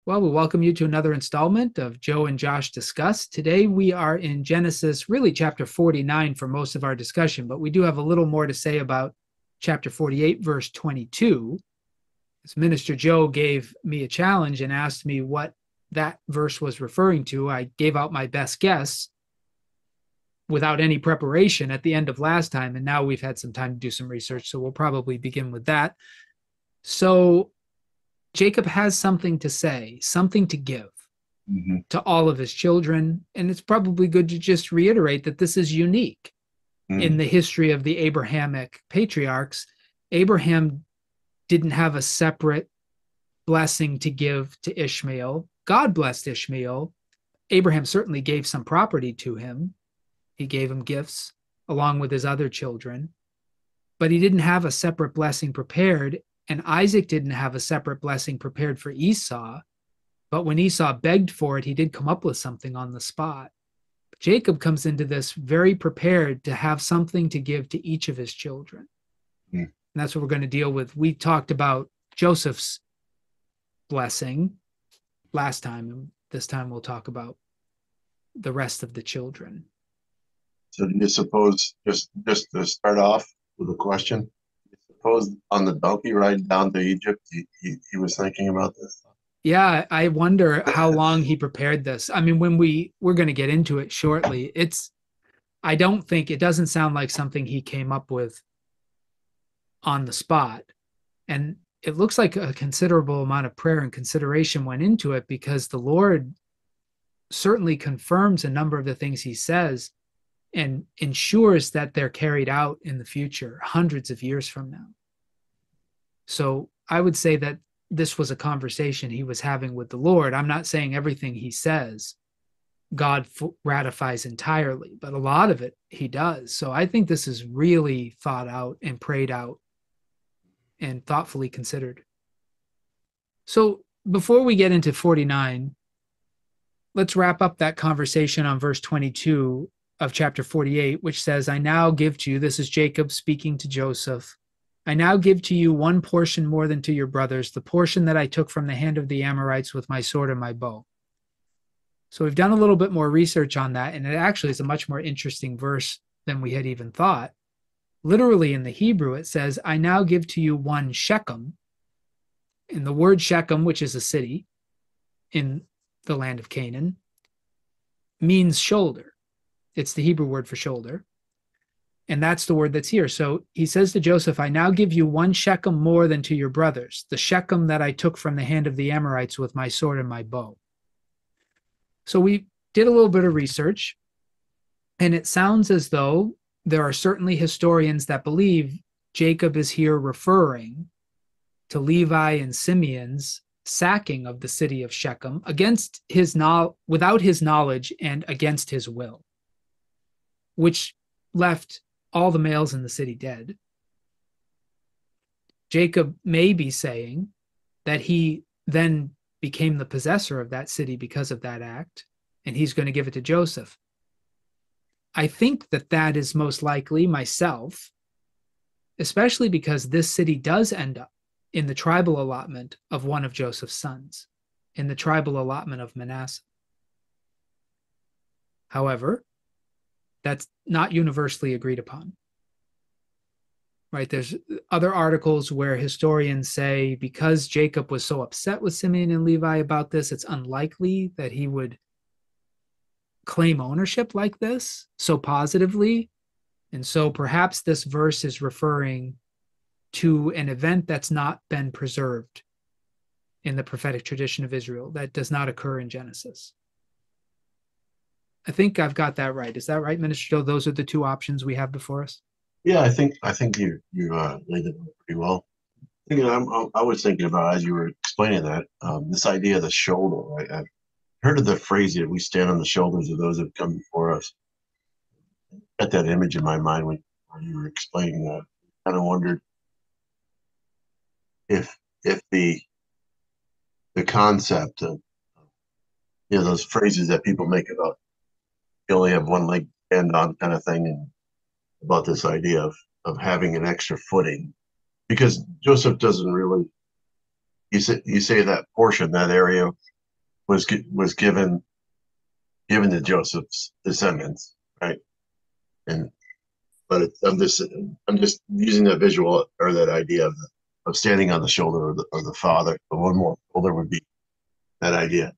Well, we welcome you to another installment of Joe and Josh Discuss. Today we are in Genesis, really chapter 49 for most of our discussion, but we do have a little more to say about chapter 48, verse 22. As Minister Joe gave me a challenge and asked me what that verse was referring to, I gave out my best guess without any preparation at the end of last time, and now we've had some time to do some research, so we'll probably begin with that. So Jacob has something to say, something to give to all of his children. And it's probably good to just reiterate that this is unique in the history of the Abrahamic patriarchs. Abraham didn't have a separate blessing to give to Ishmael. God blessed Ishmael. Abraham certainly gave some property to him. He gave him gifts along with his other children, but he didn't have a separate blessing prepared. And Isaac didn't have a separate blessing prepared for Esau, but when Esau begged for it, he did come up with something on the spot. Jacob comes into this very prepared to have something to give to each of his children. And that's what we're going to deal with. We talked about Joseph's blessing last time, and this time we'll talk about the rest of the children. So do you suppose, just to start off with a question, suppose on the donkey ride down to Egypt, he was thinking about this? Yeah, I wonder how long he prepared this. I mean, when we're going to get into it shortly, I don't think it doesn't sound like something he came up with on the spot. And it looks like a considerable amount of prayer and consideration went into it, because the Lord certainly confirms a number of the things he says and ensures that they're carried out in the future, hundreds of years from now. So I would say that this was a conversation he was having with the Lord. I'm not saying everything he says God ratifies entirely, but a lot of it he does. So I think this is really thought out and prayed out and thoughtfully considered. So before we get into 49, let's wrap up that conversation on verse 22 of chapter 48, which says, I now give to you, this is Jacob speaking to Joseph, I now give to you one portion more than to your brothers, the portion that I took from the hand of the Amorites with my sword and my bow. So we've done a little bit more research on that, and it actually is a much more interesting verse than we had even thought. Literally in the Hebrew, it says, I now give to you one shekel. And the word Shechem, which is a city in the land of Canaan, means shoulder. It's the Hebrew word for shoulder. And that's the word that's here. So he says to Joseph, I now give you one shekel more than to your brothers, the shekel that I took from the hand of the Amorites with my sword and my bow. So we did a little bit of research, and it sounds as though there are certainly historians that believe Jacob is here referring to Levi and Simeon's sacking of the city of Shechem without his knowledge and against his will, which left all the males in the city dead. Jacob may be saying that he then became the possessor of that city because of that act, and he's going to give it to Joseph. I think that is most likely myself, especially because this city does end up in the tribal allotment of one of Joseph's sons, in the tribal allotment of Manasseh. However, that's not universally agreed upon. Right? There's other articles where historians say because Jacob was so upset with Simeon and Levi about this, it's unlikely that he would claim ownership like this so positively. And so perhaps this verse is referring to an event that's not been preserved in the prophetic tradition of Israel, that does not occur in Genesis. I think I've got that right. Is that right, Minister Joe? Those are the two options we have before us. Yeah, I think you laid it out pretty well. I was thinking about, as you were explaining that, this idea of the shoulder. I've heard of the phrase that we stand on the shoulders of those that have come before us. Got that image in my mind when you were explaining that. I kind of wondered if the concept of those phrases that people make about you only have one leg to stand on kind of thing, and about this idea of having an extra footing, because Joseph doesn't really, you say that portion, that area was given to Joseph's descendants, right? And but I'm just using that visual or that idea of standing on the shoulder of the father. But one more older would be that idea.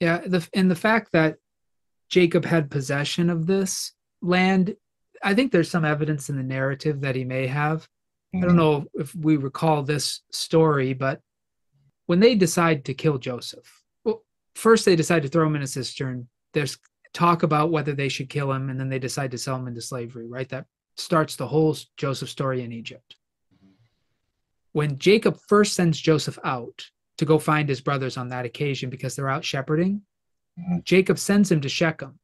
Yeah, and the fact that Jacob had possession of this land, I think there's some evidence in the narrative that he may have. I don't Mm-hmm. know if we recall this story, but when they decide to kill Joseph, well, first they decide to throw him in a cistern. There's talk about whether they should kill him, and then they decide to sell him into slavery, right? That starts the whole Joseph story in Egypt. When Jacob first sends Joseph out to go find his brothers on that occasion because they're out shepherding, Mm-hmm. Jacob sends him to Shechem,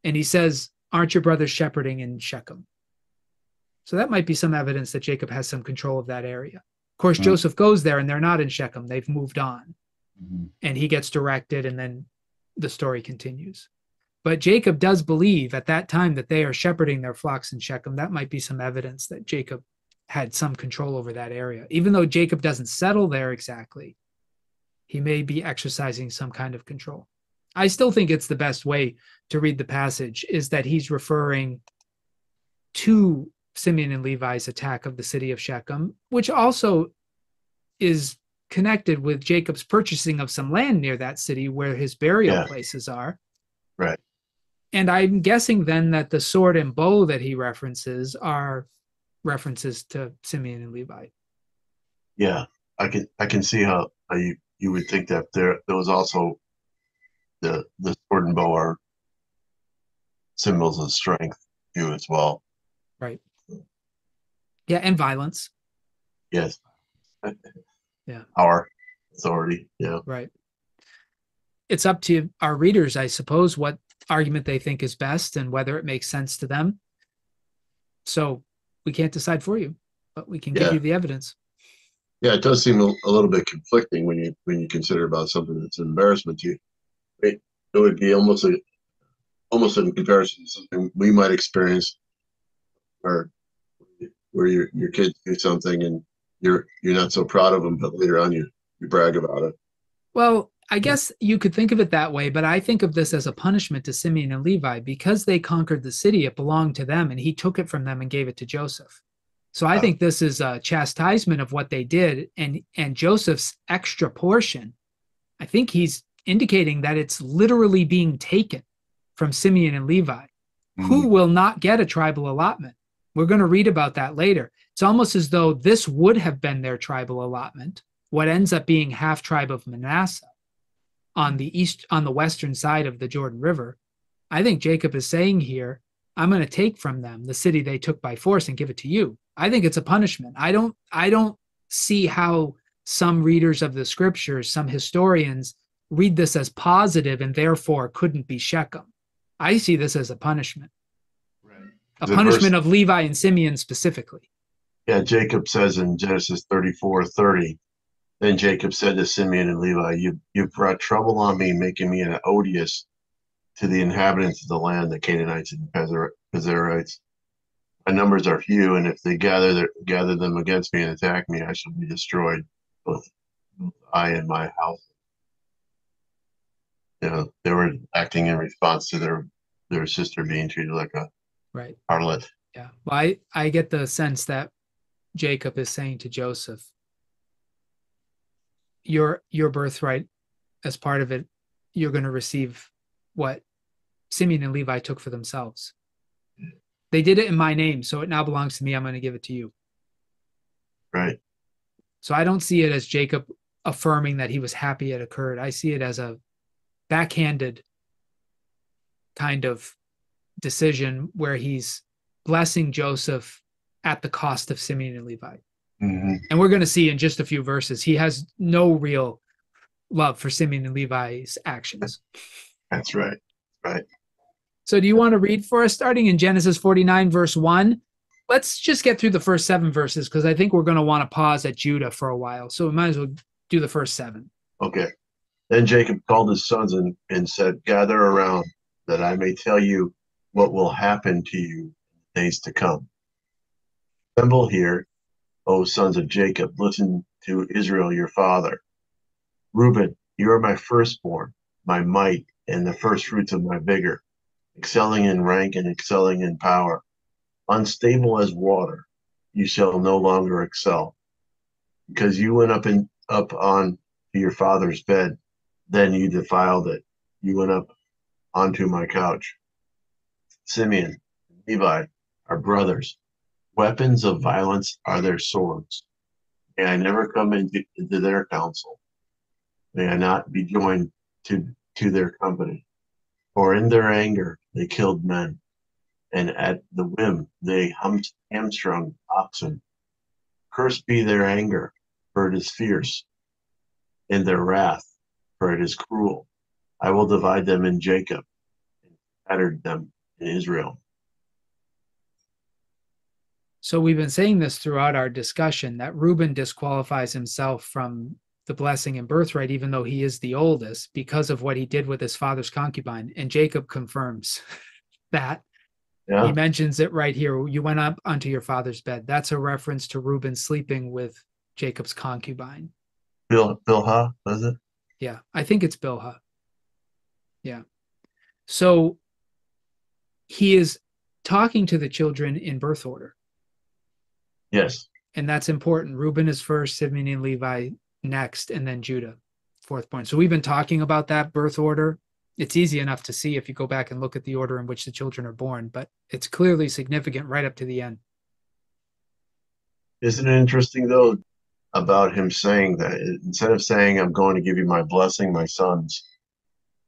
and he says, "Aren't your brothers shepherding in Shechem?" So that might be some evidence that Jacob has some control of that area. Of course, Joseph goes there and they're not in Shechem. They've moved on. Mm-hmm. And he gets directed, and then the story continues. But Jacob does believe at that time that they are shepherding their flocks in Shechem. That might be some evidence that Jacob had some control over that area. Even though Jacob doesn't settle there exactly, he may be exercising some kind of control. I still think it's the best way to read the passage is that he's referring to Simeon and Levi's attack of the city of Shechem, which also is connected with Jacob's purchasing of some land near that city where his burial Yeah, places are. right. And I'm guessing then that the sword and bow that he references are references to Simeon and Levi. Yeah, I can see how you would think that there was also the sword and bow are symbols of strength too as well. Right. Yeah, and violence. Yes, Yeah, power, authority. Yeah, right. It's up to our readers, I suppose, what argument they think is best and whether it makes sense to them. So we can't decide for you, but we can give yeah, you the evidence. yeah. It does seem a little bit conflicting when you consider about something that's an embarrassment to you. It would be almost in comparison to something we might experience, or where your kids do something and you're not so proud of them, but later on you brag about it. Well, I guess you could think of it that way, but I think of this as a punishment to Simeon and Levi because they conquered the city. It belonged to them, and he took it from them and gave it to Joseph. So I Uh, think this is a chastisement of what they did, and Joseph's extra portion. I think he's indicating that it's literally being taken from Simeon and Levi, who mm, will not get a tribal allotment. We're going to read about that later. It's almost as though this would have been their tribal allotment, what ends up being half tribe of Manasseh on the western side of the Jordan River. I think Jacob is saying here, I'm going to take from them the city they took by force and give it to you. I think it's a punishment. I don't see how some readers of the scriptures, some historians read this as positive and therefore couldn't be Shechem. I see this as a punishment, right. a The verse, punishment of Levi and Simeon specifically. yeah, Jacob says in Genesis 34:30. Then Jacob said to Simeon and Levi, you brought trouble on me, making me an odious to the inhabitants of the land, the Canaanites and the Pezerites. My numbers are few, and if they gather them against me and attack me, I shall be destroyed, both I and my house. They were acting in response to their sister being treated like a Right. harlot. Yeah. Well, I get the sense that Jacob is saying to Joseph, your birthright, as part of it, you're going to receive what Simeon and Levi took for themselves. They did it in my name, so it now belongs to me. I'm going to give it to you. Right. So I don't see it as Jacob affirming that he was happy it occurred. I see it as a backhanded kind of decision where he's blessing Joseph at the cost of Simeon and Levi. Mm-hmm. And we're going to see in just a few verses, he has no real love for Simeon and Levi's actions. That's right. Right. So do you want to read for us, starting in Genesis 49, verse 1? Let's just get through the first 7 verses because I think we're going to want to pause at Judah for a while. So we might as well do the first 7. Okay. Then Jacob called his sons and said, gather around that I may tell you what will happen to you in the days to come. Assemble here, O sons of Jacob, listen to Israel your father. Reuben, You are my firstborn, my might, and the first fruits of my vigor, excelling in rank and excelling in power. Unstable as water, you shall no longer excel, because you went up on to your father's bed, then you defiled it. You went up onto my couch. Simeon, Levi are brothers. Weapons of violence are their swords. May I never come into their counsel. May I not be joined to their company. For in their anger they killed men, and at the whim they hamstrung oxen. Cursed be their anger, for it is fierce, and their wrath, for it is cruel. I will divide them in Jacob, and scattered them in Israel. So we've been saying this throughout our discussion, that Reuben disqualifies himself from the blessing and birthright, even though he is the oldest, because of what he did with his father's concubine. And Jacob confirms that. Yeah. He mentions it right here. You went up unto your father's bed. That's a reference to Reuben sleeping with Jacob's concubine. Bilhah, was it? Yeah, I think it's Bilhah. Yeah. So he is talking to the children in birth order. Yes. And that's important. Reuben is first, Simeon and Levi next, and then Judah, fourth born. So we've been talking about that birth order. It's easy enough to see if you go back and look at the order in which the children are born, but it's clearly significant right up to the end. Isn't it interesting, though, about him saying that instead of saying, I'm going to give you my blessing, my sons,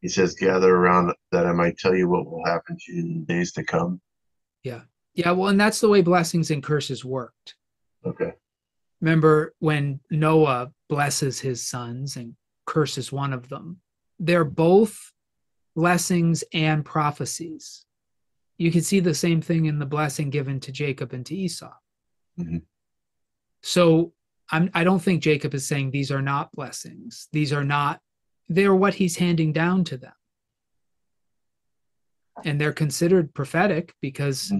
he says, gather around that I might tell you what will happen to you in the days to come. Yeah. Yeah. Well, and that's the way blessings and curses worked. Okay. Remember when Noah blesses his sons and curses one of them? They're both blessings and prophecies. You can see the same thing in the blessing given to Jacob and to Esau. Mm-hmm. So I don't think Jacob is saying these are not blessings. These are not, they're what he's handing down to them. And they're considered prophetic because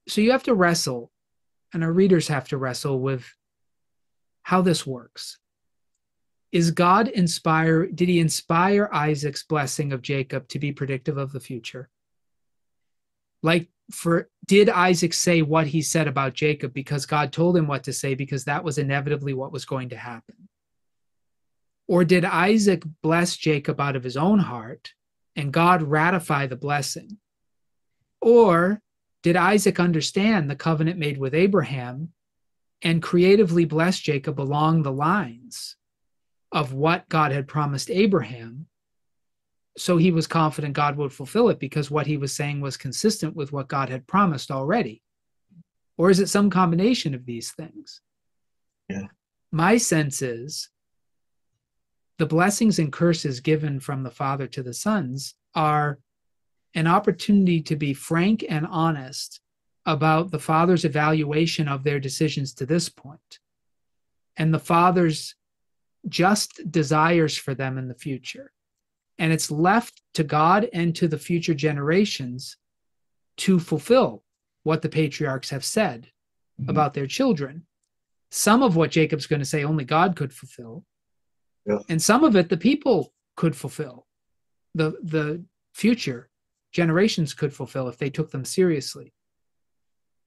so you have to wrestle, and our readers have to wrestle with how this works. Is God did he inspire Isaac's blessing of Jacob to be predictive of the future? Did Isaac say what he said about Jacob because God told him what to say because that was inevitably what was going to happen? Or did Isaac bless Jacob out of his own heart and God ratify the blessing? Or did Isaac understand the covenant made with Abraham and creatively bless Jacob along the lines of what God had promised Abraham, so he was confident God would fulfill it because what he was saying was consistent with what God had promised already? Or is it some combination of these things? Yeah. My sense is the blessings and curses given from the Father to the sons are an opportunity to be frank and honest about the Father's evaluation of their decisions to this point and the Father's just desires for them in the future. And it's left to God and to the future generations to fulfill what the patriarchs have said about their children. Some of what Jacob's going to say only God could fulfill. Yeah. And some of it the people could fulfill. The future generations could fulfill if they took them seriously.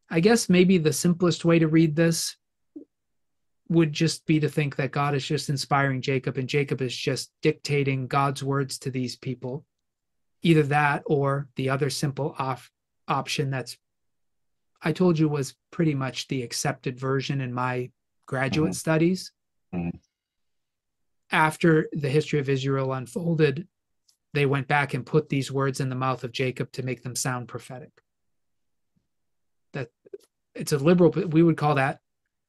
I guess maybe the simplest way to read this would just be to think that God is just inspiring Jacob and Jacob is just dictating God's words to these people. Either that or the other simple option that's, I told you, was pretty much the accepted version in my graduate studies. After the history of Israel unfolded, they went back and put these words in the mouth of Jacob to make them sound prophetic. That it's a liberal, we would call that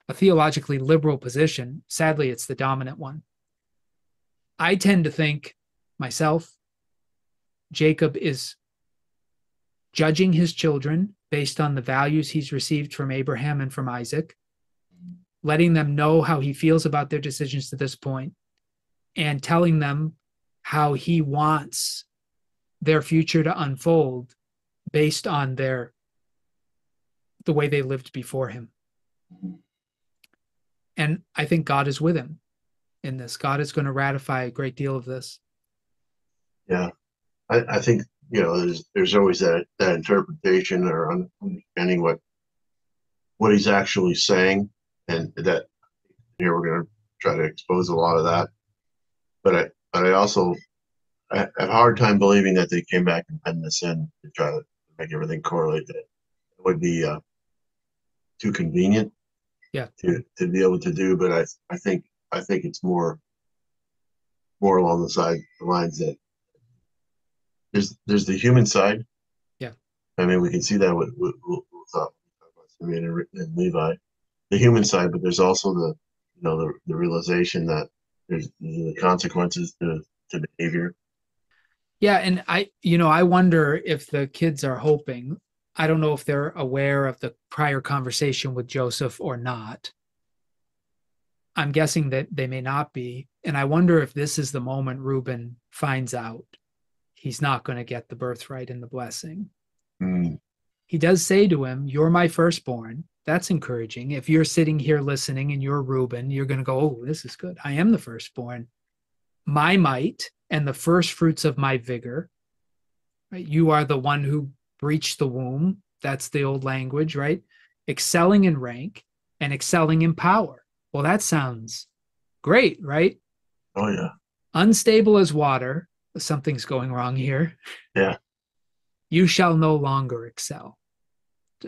a theologically liberal position. Sadly, it's the dominant one. I tend to think myself, Jacob is judging his children based on the values he's received from Abraham and from Isaac, letting them know how he feels about their decisions to this point, and telling them how he wants their future to unfold based on the way they lived before him. And I think God is with him. in this. God is going to ratify a great deal of this. Yeah, I think there's always that interpretation or understanding what he's actually saying, and that here we're going to try to expose a lot of that. But I also I have a hard time believing that they came back and penned this in to try to make everything correlate. That it would be too convenient Yeah. to be able to do. But I think it's more along the lines that there's the human side. Yeah. I mean, we can see that with Simeon and Levi, the human side, but there's also the realization that there's the consequences to behavior. Yeah. And I wonder if the kids are hoping. I don't know if they're aware of the prior conversation with Joseph or not. I'm guessing that they may not be. And I wonder if this is the moment Reuben finds out he's not going to get the birthright and the blessing. Mm. He does say to him, "You're my firstborn." That's encouraging. If you're sitting here listening and you're Reuben, you're going to go, "Oh, this is good. I am the firstborn. My might and the first fruits of my vigor." Right? You are the one who breached the womb. That's the old language, right? Excelling in rank and excelling in power. Well, that sounds great, right? Oh yeah, Unstable as water. Something's going wrong here. yeah, You shall no longer excel.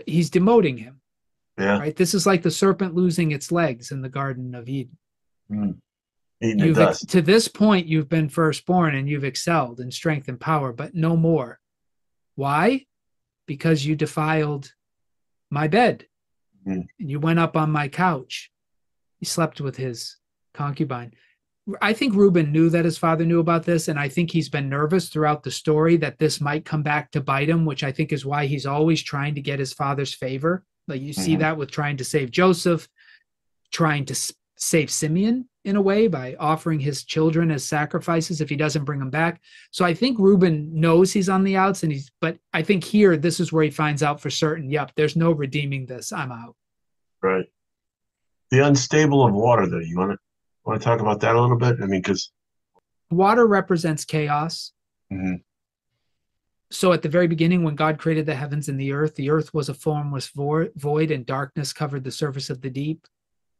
He's demoting him, yeah. right? This is like the serpent losing its legs in the Garden of Eden. Mm. Eating the You've dust. to this point you've been firstborn and you've excelled in strength and power, but no more. Why? Because you defiled my bed Mm. and you went up on my couch. He slept with his concubine. I think Reuben knew that his father knew about this, and I think he's been nervous throughout the story that this might come back to bite him, which I think is why he's always trying to get his father's favor. Like you see Mm-hmm. that with trying to save Joseph, trying to save Simeon in a way by offering his children as sacrifices if he doesn't bring them back. So I think Reuben knows he's on the outs, but I think here this is where he finds out for certain. Yep, there's no redeeming this. I'm out. Right. The unstable of water, though. You want to talk about that a little bit? I mean, because Water represents chaos. mm-hmm. So at the very beginning, when God created the heavens and the earth was a formless void, and darkness covered the surface of the deep,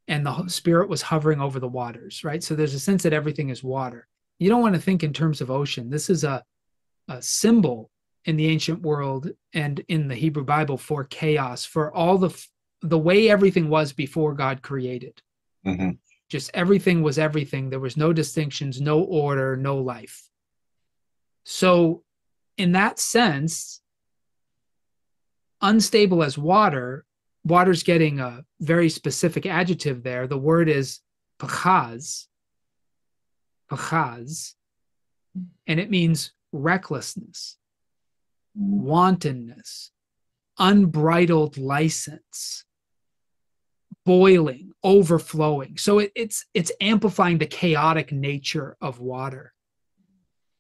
and the Spirit was hovering over the waters, right? So there's a sense that everything is water. You don't want to think in terms of ocean. This is a symbol in the ancient world and in the Hebrew Bible for chaos, for all the way everything was before God created. Mm-hmm. Just everything was everything. There was no distinctions, no order, no life. So in that sense, unstable as water's getting a very specific adjective there. The word is pachaz, and it means recklessness, wantonness, unbridled license, boiling, overflowing. So it's amplifying the chaotic nature of water.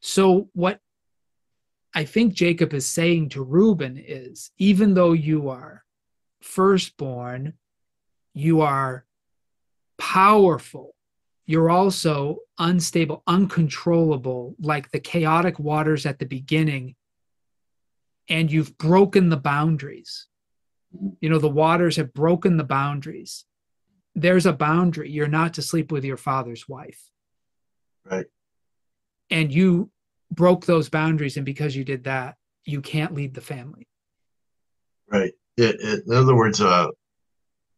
So what I think Jacob is saying to Reuben is, even though you are firstborn, you are powerful, you're also unstable, uncontrollable, like the chaotic waters at the beginning, and you've broken the boundaries. The waters have broken the boundaries. There's a boundary. You're not to sleep with your father's wife. Right. And you broke those boundaries, and because you did that, you can't lead the family. Right. In other words,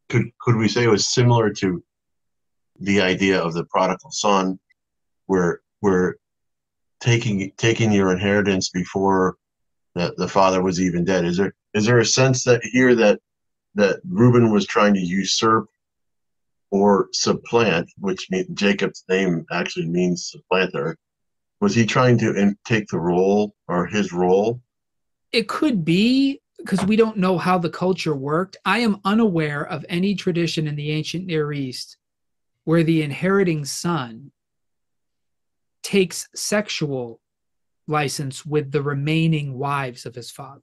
could we say it was similar to the idea of the prodigal son, where we're taking your inheritance before the father was even dead? Is there a sense that here that Reuben was trying to usurp or supplant, which means Jacob's name actually means supplanter? Was he trying to take the role or his role? It could be, because we don't know how the culture worked. I am unaware of any tradition in the ancient Near East where the inheriting son takes sexual license with the remaining wives of his father.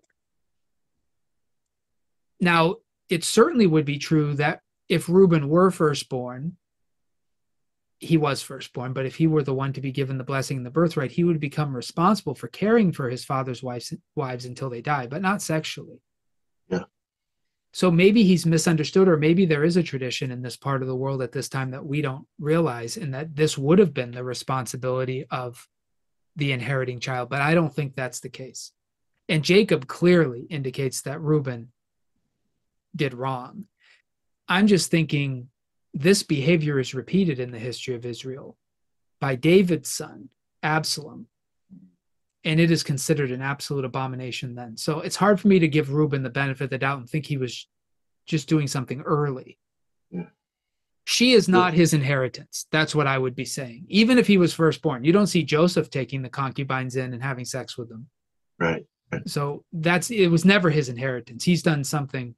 Now, it certainly would be true that if Reuben were firstborn, he was firstborn, but if he were the one to be given the blessing and the birthright, he would become responsible for caring for his father's wives until they die, but not sexually. Yeah. So maybe he's misunderstood, or maybe there is a tradition in this part of the world at this time that we don't realize, and that this would have been the responsibility of the inheriting child. But I don't think that's the case. And Jacob clearly indicates that Reuben did wrong. I'm just thinking this behavior is repeated in the history of Israel by David's son, Absalom, and it is considered an absolute abomination then. So it's hard for me to give Reuben the benefit of the doubt and think he was just doing something early. Yeah. She is not his inheritance. That's what I would be saying. Even if he was firstborn, you don't see Joseph taking the concubines in and having sex with them. Right. So it was never his inheritance. He's done something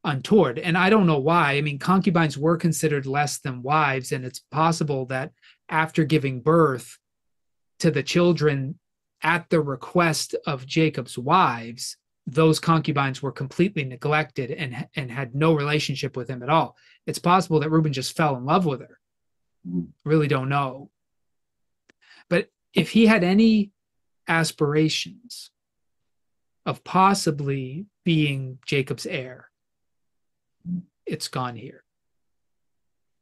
untoward. And I don't know why. I mean, concubines were considered less than wives, and it's possible that after giving birth to the children at the request of Jacob's wives, those concubines were completely neglected and had no relationship with him at all. It's possible that Reuben just fell in love with her. Really don't know. But if he had any aspirations of possibly being Jacob's heir, it's gone here.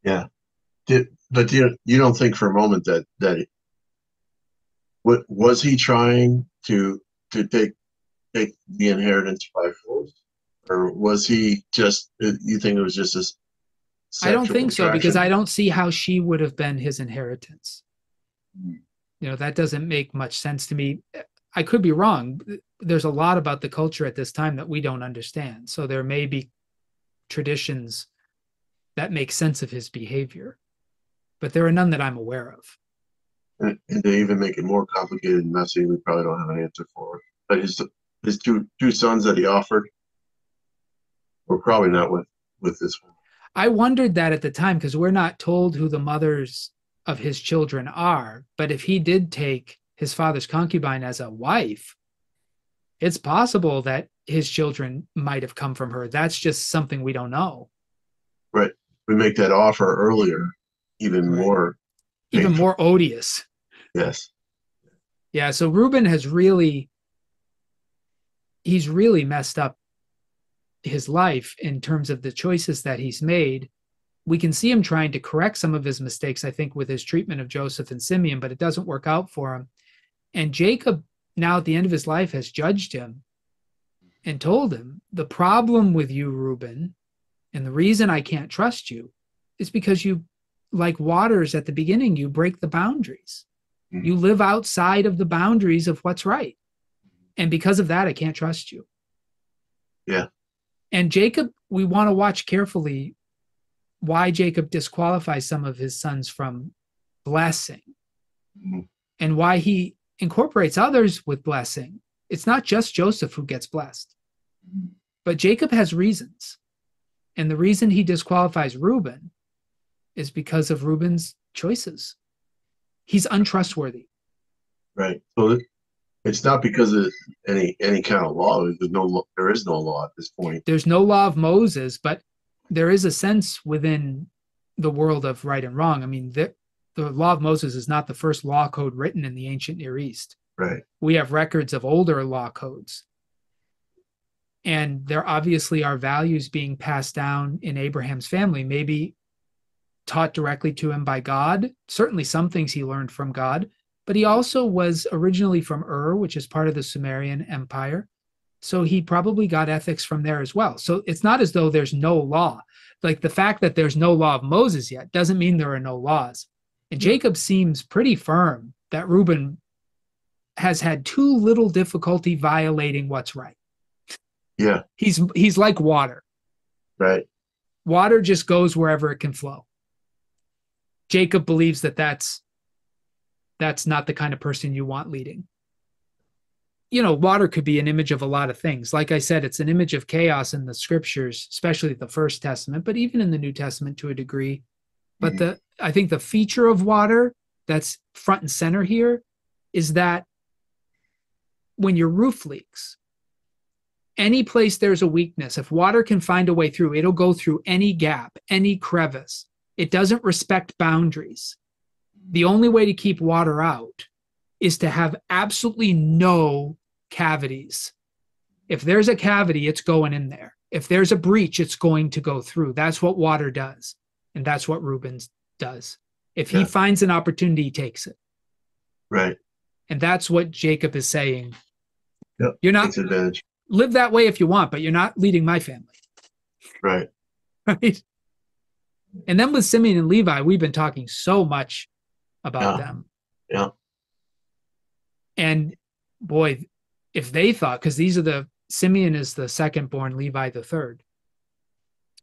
Yeah. But you don't think for a moment that was he trying to take the inheritance by force, or was he just? You think it was just a I don't think so, because attraction? I don't see how she would have been his inheritance. That doesn't make much sense to me. I could be wrong. There's a lot about the culture at this time that we don't understand. So there may be traditions that make sense of his behavior, but there are none that I'm aware of. And to even make it more complicated and messy, we probably don't have an answer for it. But his two sons that he offered were probably not with this one. I wondered that at the time, because we're not told who the mothers of his children are. But if he did take his father's concubine as a wife, it's possible that his children might have come from her. That's just something we don't know. Right. We make that offer earlier, even more odious. Yes. Yeah. So Reuben he's really messed up his life in terms of the choices that he's made. We can see him trying to correct some of his mistakes, I think, with his treatment of Joseph and Simeon, but it doesn't work out for him. And Jacob, now at the end of his life, has judged him and told him, the problem with you, Reuben, and the reason I can't trust you is because you, like waters at the beginning, you break the boundaries. You live outside of the boundaries of what's right. And because of that, I can't trust you. Yeah. And Jacob, we want to watch carefully why Jacob disqualifies some of his sons from blessing, and why he incorporates others with blessing. It's not just Joseph who gets blessed, but Jacob has reasons. And the reason he disqualifies Reuben is because of Reuben's choices. He's untrustworthy. Right. So it's not because of any kind of law. There is no law at this point. There's no law of Moses, but there is a sense within the world of right and wrong. I mean, the law of Moses is not the first law code written in the ancient Near East. Right. We have records of older law codes. And there obviously are values being passed down in Abraham's family, maybe taught directly to him by God. Certainly some things he learned from God, but he also was originally from Ur, which is part of the Sumerian Empire. So he probably got ethics from there as well. So it's not as though there's no law. Like the fact that there's no law of Moses yet doesn't mean there are no laws. And Jacob seems pretty firm that Reuben has had too little difficulty violating what's right. Yeah. He's like water. Right. Water just goes wherever it can flow. Jacob believes that that's not the kind of person you want leading. Water could be an image of a lot of things. Like I said, it's an image of chaos in the scriptures, especially the First Testament, but even in the New Testament to a degree. But I think the feature of water that's front and center here is that when your roof leaks, any place there's a weakness, if water can find a way through, it'll go through any gap, any crevice. It doesn't respect boundaries. The only way to keep water out is to have absolutely no cavities. If there's a cavity, it's going in there. If there's a breach, it's going to go through. That's what water does. And that's what Reuben does. If he finds an opportunity, he takes it. Right. And that's what Jacob is saying. Yep. You're not takes advantage. Live that way if you want, but you're not leading my family. Right. Right. And then with Simeon and Levi, we've been talking so much about them. Yeah. And boy, if they thought, because Simeon is the second born, Levi the third.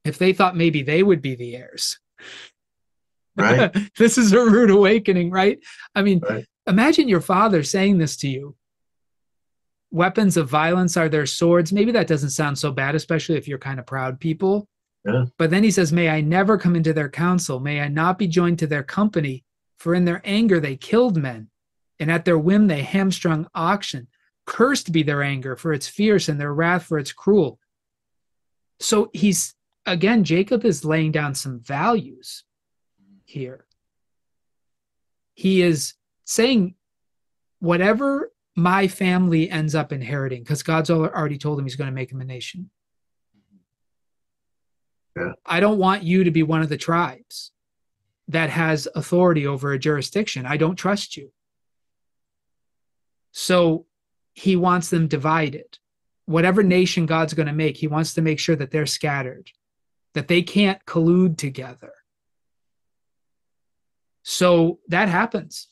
If they thought maybe they would be the heirs, right? This is a rude awakening, right? I mean, right. Imagine your father saying this to you. Weapons of violence are their swords. Maybe that doesn't sound so bad, especially if you're kind of proud people. Yeah. But then he says, may I never come into their counsel. May I not be joined to their company. For in their anger they killed men, and at their whim they hamstrung oxen. Cursed be their anger, for it's fierce, and their wrath, for it's cruel. So again, Jacob is laying down some values here. He is saying, whatever my family ends up inheriting, because God's already told him he's going to make him a nation. Yeah. I don't want you to be one of the tribes that has authority over a jurisdiction. I don't trust you. So he wants them divided. Whatever nation God's going to make, he wants to make sure that they're scattered, that they can't collude together. So that happens.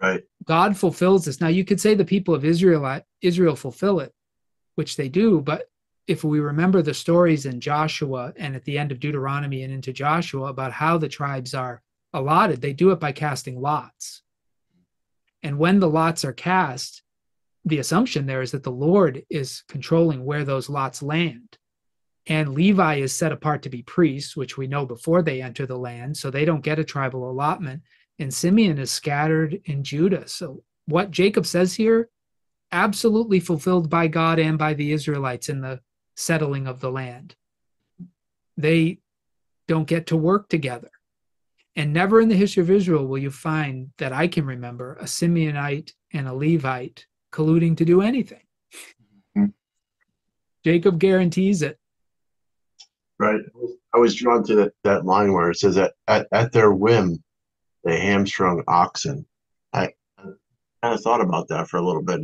Right. God fulfills this. Now, you could say the people of Israel fulfill it, which they do, but if we remember the stories in Joshua and at the end of Deuteronomy and into Joshua about how the tribes are allotted, they do it by casting lots. And when the lots are cast, the assumption there is that the Lord is controlling where those lots land. And Levi is set apart to be priests, which we know before they enter the land, so they don't get a tribal allotment. And Simeon is scattered in Judah. So what Jacob says here, absolutely fulfilled by God and by the Israelites in the settling of the land. They don't get to work together. And never in the history of Israel will you find that I can remember a Simeonite and a Levite colluding to do anything. Mm-hmm. Jacob guarantees it. Right. I was drawn to that line where it says that at their whim, they hamstrung oxen. I kind of thought about that for a little bit,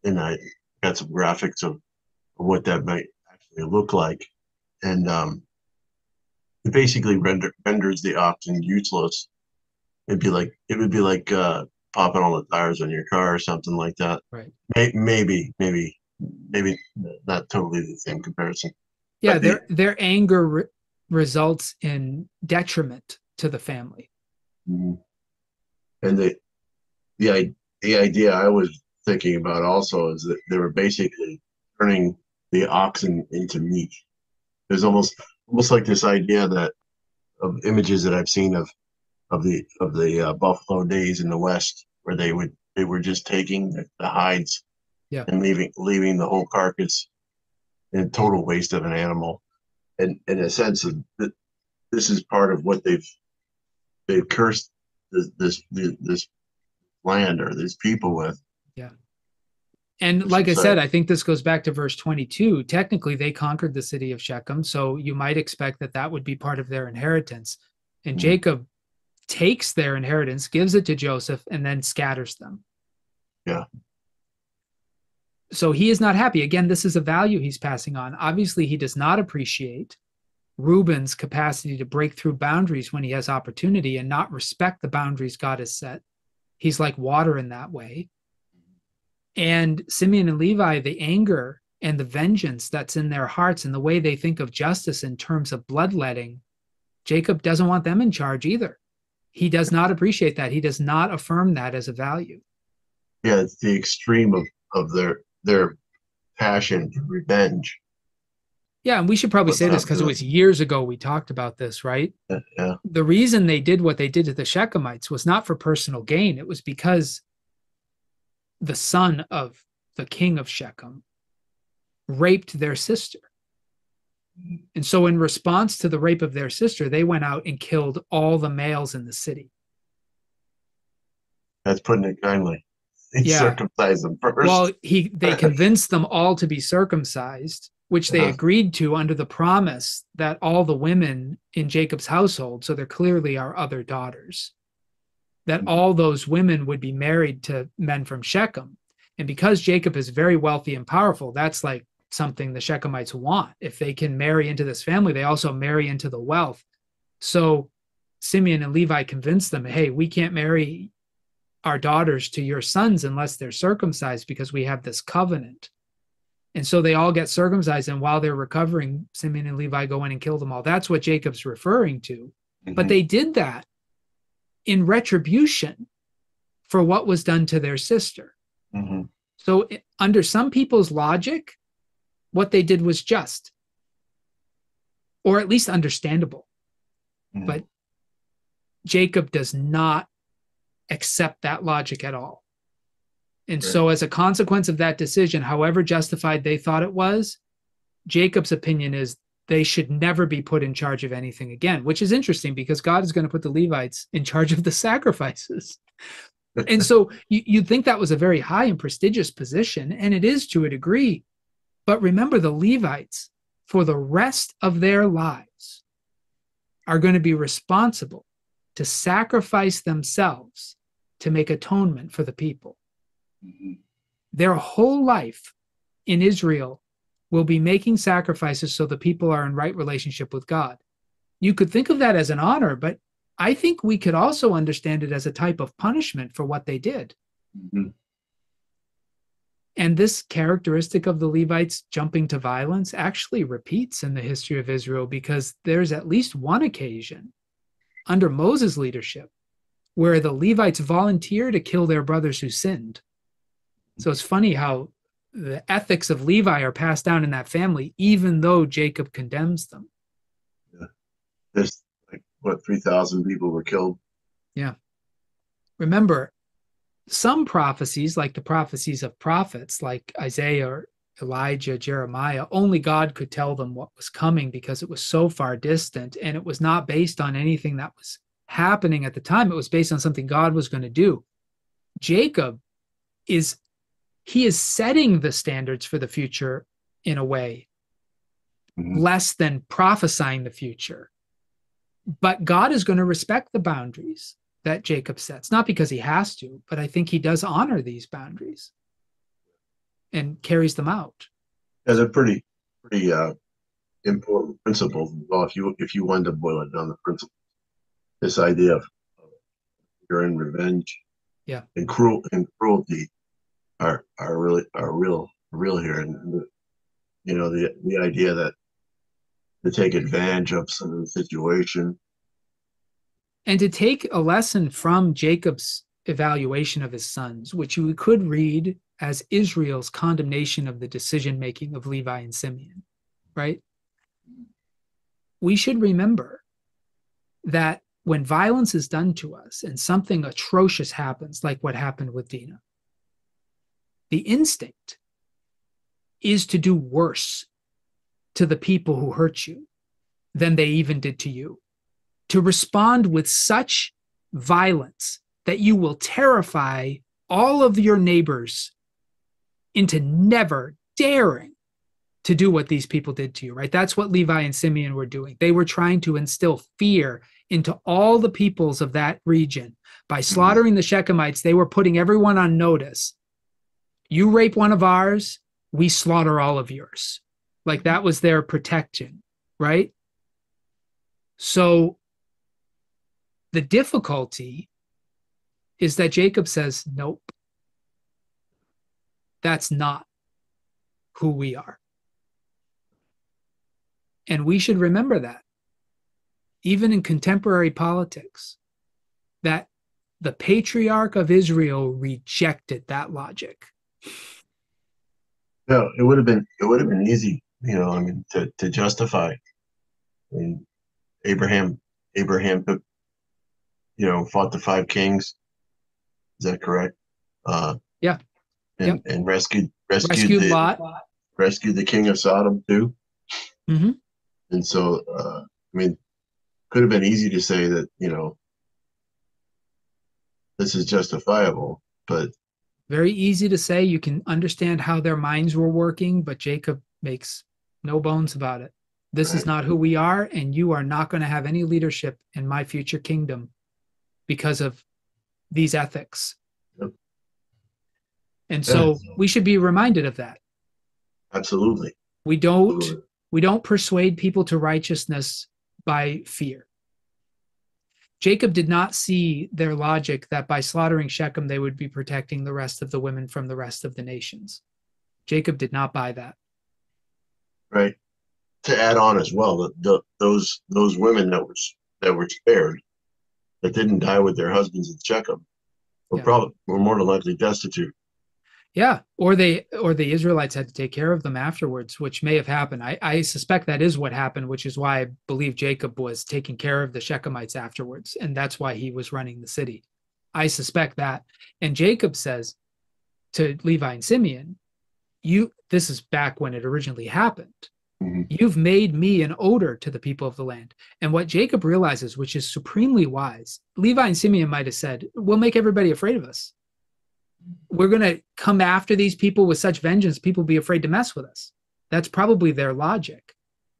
and I got some graphics of what that might actually look like. And it basically renders the oxen useless. It would be like popping all the tires on your car or something like that. Right. Maybe not totally the same comparison. Yeah, their anger results in detriment to the family. And the idea I was thinking about also is that they were basically turning the oxen into meat. There's almost like this idea that of images that I've seen of the buffalo days in the West, where they were just taking the hides and leaving the whole carcass in total waste of an animal. And in a sense of that, this is part of what they've cursed this land or these people with. Yeah. And like I said, I think this goes back to verse 22. Technically, they conquered the city of Shechem, so you might expect that would be part of their inheritance. And Jacob takes their inheritance, gives it to Joseph, and then scatters them. Yeah. So he is not happy. Again, this is a value he's passing on. Obviously, he does not appreciate Reuben's capacity to break through boundaries when he has opportunity and not respect the boundaries God has set. He's like water in that way. And Simeon and Levi, the anger and the vengeance that's in their hearts and the way they think of justice in terms of bloodletting, Jacob doesn't want them in charge either. He does not appreciate that. He does not affirm that as a value. Yeah, it's the extreme of their passion for revenge. Yeah, and we should probably say this because it was years ago we talked about this, right? Yeah. The reason they did what they did to the Shechemites was not for personal gain. It was because the son of the king of Shechem raped their sister. And so in response to the rape of their sister, they went out and killed all the males in the city. That's putting it kindly. He Yeah. circumcised them Well, first. they convinced them all to be circumcised, which they Uh, agreed to under the promise that all the women in Jacob's household, so there clearly are other daughters, that all those women would be married to men from Shechem. And because Jacob is very wealthy and powerful, that's like something the Shechemites want. If they can marry into this family, they also marry into the wealth. So Simeon and Levi convinced them, hey, we can't marry our daughters to your sons unless they're circumcised because we have this covenant. And so they all get circumcised. And while they're recovering, Simeon and Levi go in and kill them all. That's what Jacob's referring to. But mhm, they did that in retribution for what was done to their sister. mhm, So, under some people's logic, what they did was just, or at least understandable. mhm. But Jacob does not accept that logic at all. And Right. so, as a consequence of that decision, however justified they thought it was, Jacob's opinion is they should never be put in charge of anything again, which is interesting because God is going to put the Levites in charge of the sacrifices. And so you'd think that was a very high and prestigious position, and it is to a degree. But remember, the Levites, for the rest of their lives, are going to be responsible to sacrifice themselves to make atonement for the people. Mhm. Their whole life in Israel will be making sacrifices so the people are in right relationship with God. You could think of that as an honor, but I think we could also understand it as a type of punishment for what they did. Mhm. And this characteristic of the Levites jumping to violence actually repeats in the history of Israel because there's at least one occasion under Moses' leadership where the Levites volunteer to kill their brothers who sinned. So it's funny how the ethics of Levi are passed down in that family, even though Jacob condemns them. Yeah. There's like what 3,000 people were killed. Yeah. Remember, some prophecies, like the prophecies of prophets like Isaiah or Elijah, Jeremiah, only God could tell them what was coming because it was so far distant and it was not based on anything that was happening at the time. It was based on something God was going to do. Jacob is he is setting the standards for the future in a way, Mhm. less than prophesying the future. But God is going to respect the boundaries that Jacob sets, not because he has to, but I think he does honor these boundaries and carries them out. Yeah, they're pretty important principles. Well, if you wanted to boil it down, the principle, this idea of fear and revenge Yeah. and cruelty are really are real here, and the idea that to take advantage of some situation. And to take a lesson from Jacob's evaluation of his sons, which we could read as Israel's condemnation of the decision making of Levi and Simeon, right? We should remember that when violence is done to us and something atrocious happens, like what happened with Dina, the instinct is to do worse to the people who hurt you than they even did to you, to respond with such violence that you will terrify all of your neighbors into never daring to do what these people did to you, right? That's what Levi and Simeon were doing. They were trying to instill fear into all the peoples of that region. By Mhm. slaughtering the Shechemites, they were putting everyone on notice. You rape one of ours, we slaughter all of yours. Like that was their protection, right? So the difficulty is that Jacob says, nope, that's not who we are. And we should remember that, even in contemporary politics, that the patriarch of Israel rejected that logic. Yeah, it would have been easy, I mean, to justify. I mean, Abraham Abraham took, fought the five kings. Is that correct? Uh, Yeah. Yep. and rescued Rescued the Lot. rescued the king of Sodom too. Mm-hmm. And so, I mean, could have been easy to say that, this is justifiable. But Very easy to say. You can understand how their minds were working, but Jacob makes no bones about it. This is right, not who we are, and you are not going to have any leadership in my future kingdom because of these ethics. yep, And yeah, so we should be reminded of that. absolutely, We don't absolutely, we don't persuade people to righteousness by fear. Jacob did not see their logic that by slaughtering Shechem, they would be protecting the rest of the women from the rest of the nations. Jacob did not buy that. right. To add on as well, those women that were spared, that didn't die with their husbands in Shechem, Yeah. were more than likely destitute. Yeah. Or the Israelites had to take care of them afterwards, which may have happened. I suspect that is what happened, which is why I believe Jacob was taking care of the Shechemites afterwards. And that's why he was running the city. I suspect that. And Jacob says to Levi and Simeon, this is back when it originally happened. Mm-hmm. You've made me an odor to the people of the land. And what Jacob realizes, which is supremely wise, Levi and Simeon might have said, we'll make everybody afraid of us. We're going to come after these people with such vengeance, people will be afraid to mess with us. That's probably their logic.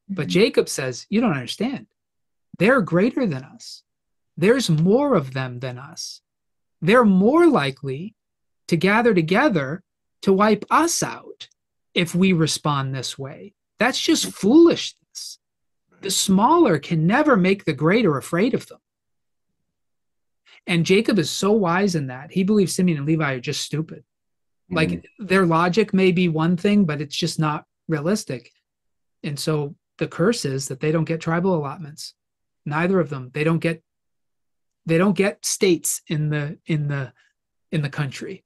But Jacob says, you don't understand. They're greater than us. There's more of them than us. They're more likely to gather together to wipe us out if we respond this way. That's just foolishness. The smaller can never make the greater afraid of them. And Jacob is so wise in that. He believes Simeon and Levi are just stupid. Mm-hmm. Like their logic may be one thing, but it's just not realistic. And so the curse is that they don't get tribal allotments. Neither of them. They don't get states in the country.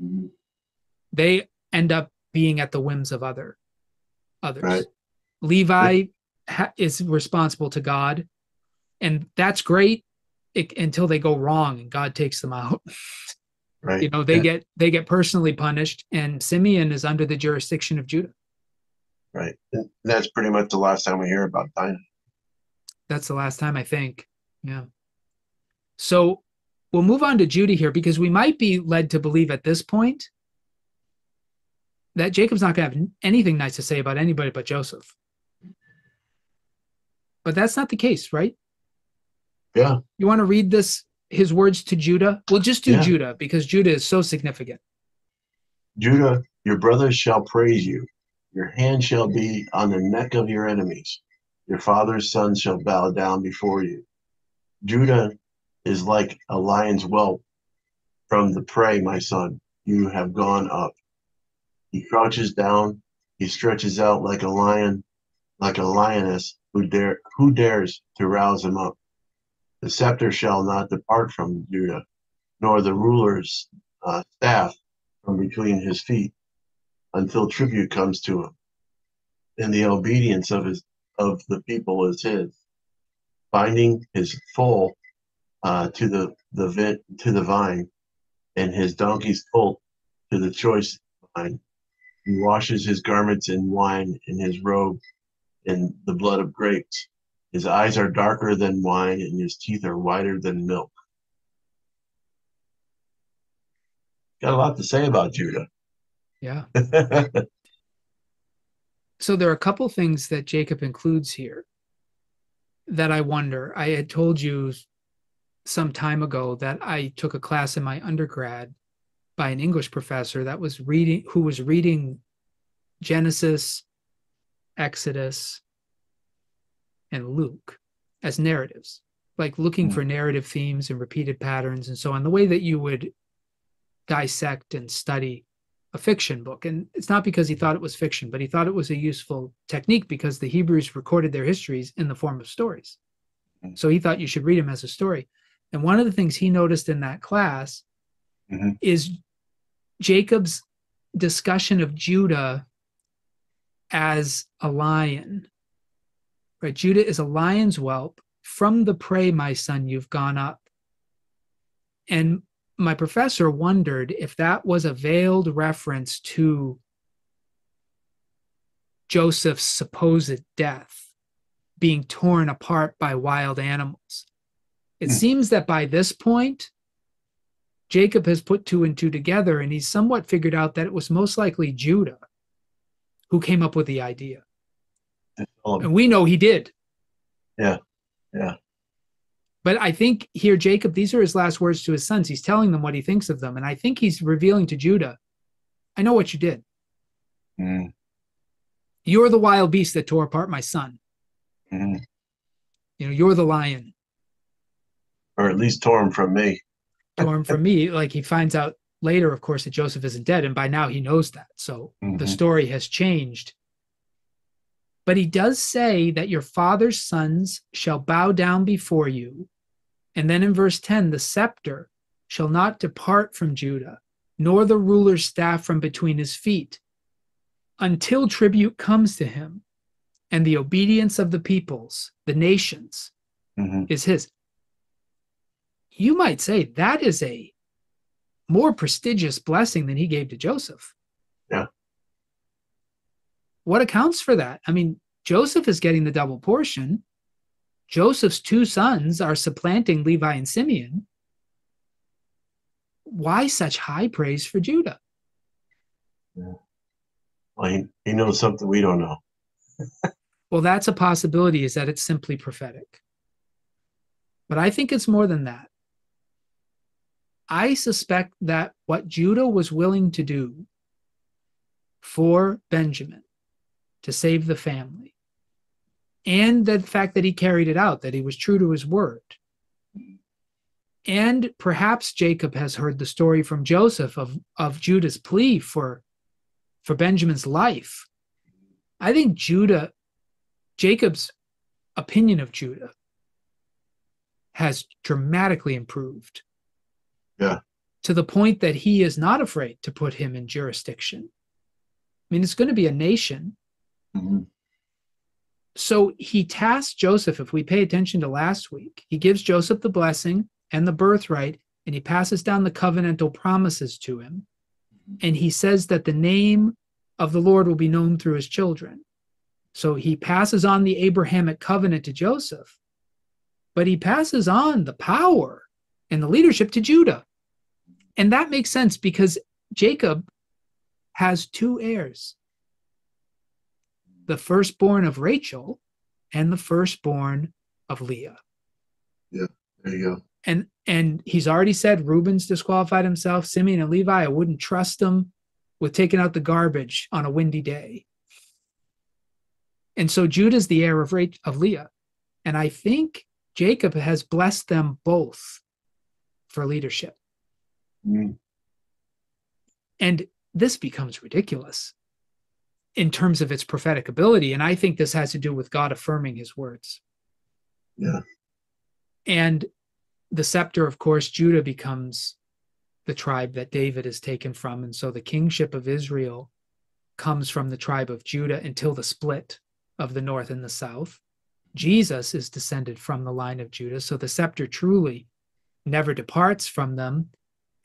Mm-hmm. They end up being at the whims of others. Right. Levi is responsible to God, and that's great until they go wrong and God takes them out. Right. They get personally punished, and Simeon is under the jurisdiction of Judah. Right. And that's pretty much the last time we hear about Dinah. That's the last time, I think. Yeah. So we'll move on to Judah here, because we might be led to believe at this point that Jacob's not going to have anything nice to say about anybody but Joseph. But that's not the case, right? Yeah. You want to read his words to Judah? We'll just do Yeah. Judah because Judah is so significant. Judah, your brothers shall praise you. Your hand shall be on the neck of your enemies. Your father's sons shall bow down before you. Judah is like a lion's whelp from the prey, my son. You have gone up. He crouches down. He stretches out like a lion, like a lioness who dares to rouse him up. The scepter shall not depart from Judah, nor the ruler's staff from between his feet, until tribute comes to him, and the obedience of the people is his. Binding his foal to the vine, and his donkey's colt to the choice vine. He washes his garments in wine, and his robe in the blood of grapes. His eyes are darker than wine, and his teeth are whiter than milk. Got a lot to say about Judah. Yeah. So there are a couple things that Jacob includes here that I wonder. I had told you some time ago that I took a class in my undergrad by an English professor who was reading Genesis, Exodus, and Luke as narratives, like looking for narrative themes and repeated patterns and so on, the way that you would dissect and study a fiction book. And it's not because he thought it was fiction, but he thought it was a useful technique because the Hebrews recorded their histories in the form of stories. So he thought you should read them as a story. And one of the things he noticed in that class is Jacob's discussion of Judah as a lion. Right? Judah is a lion's whelp. From the prey, my son, you've gone up. And my professor wondered if that was a veiled reference to Joseph's supposed death, being torn apart by wild animals. It seems that by this point, Jacob has put two and two together, and he's somewhat figured out that it was most likely Judah who came up with the idea. And we know he did. Yeah, yeah. But I think here, Jacob, these are his last words to his sons. He's telling them what he thinks of them. And I think he's revealing to Judah, I know what you did. Mm-hmm. You're the wild beast that tore apart my son. Mm-hmm. You're the lion. Or at least tore him from me. Tore him from me. Like he finds out later, of course, that Joseph isn't dead. And by now he knows that. So the story has changed. But he does say that your father's sons shall bow down before you. And then in verse 10, the scepter shall not depart from Judah, nor the ruler's staff from between his feet, until tribute comes to him, and the obedience of the peoples, the nations, is his. You might say that is a more prestigious blessing than he gave to Joseph. Yeah. What accounts for that? I mean, Joseph is getting the double portion. Joseph's two sons are supplanting Levi and Simeon. Why such high praise for Judah? Yeah. Well, he knows something we don't know. Well, that's a possibility, is that it's simply prophetic. But I think it's more than that. I suspect that what Judah was willing to do for Benjamin to save the family, and the fact that he carried it out, that he was true to his word. And perhaps Jacob has heard the story from Joseph of Judah's plea for Benjamin's life. I think Jacob's opinion of Judah has dramatically improved. Yeah. To the point that he is not afraid to put him in jurisdiction. I mean, it's going to be a nation. Mm-hmm. So he tasks Joseph, if we pay attention to last week, he gives Joseph the blessing and the birthright, and he passes down the covenantal promises to him. And he says that the name of the Lord will be known through his children. So he passes on the Abrahamic covenant to Joseph, but he passes on the power and the leadership to Judah. And that makes sense because Jacob has two heirs, the firstborn of Rachel and the firstborn of Leah. Yeah, there you go. And he's already said Reuben's disqualified himself. Simeon and Levi, I wouldn't trust them with taking out the garbage on a windy day. And so Judah's the heir of Leah. And I think Jacob has blessed them both for leadership. Mm. And this becomes ridiculous in terms of its prophetic ability. And I think this has to do with God affirming his words. Yeah. And the scepter, of course, Judah becomes the tribe that David is taken from. And so the kingship of Israel comes from the tribe of Judah until the split of the north and the south. Jesus is descended from the line of Judah. So the scepter truly never departs from them.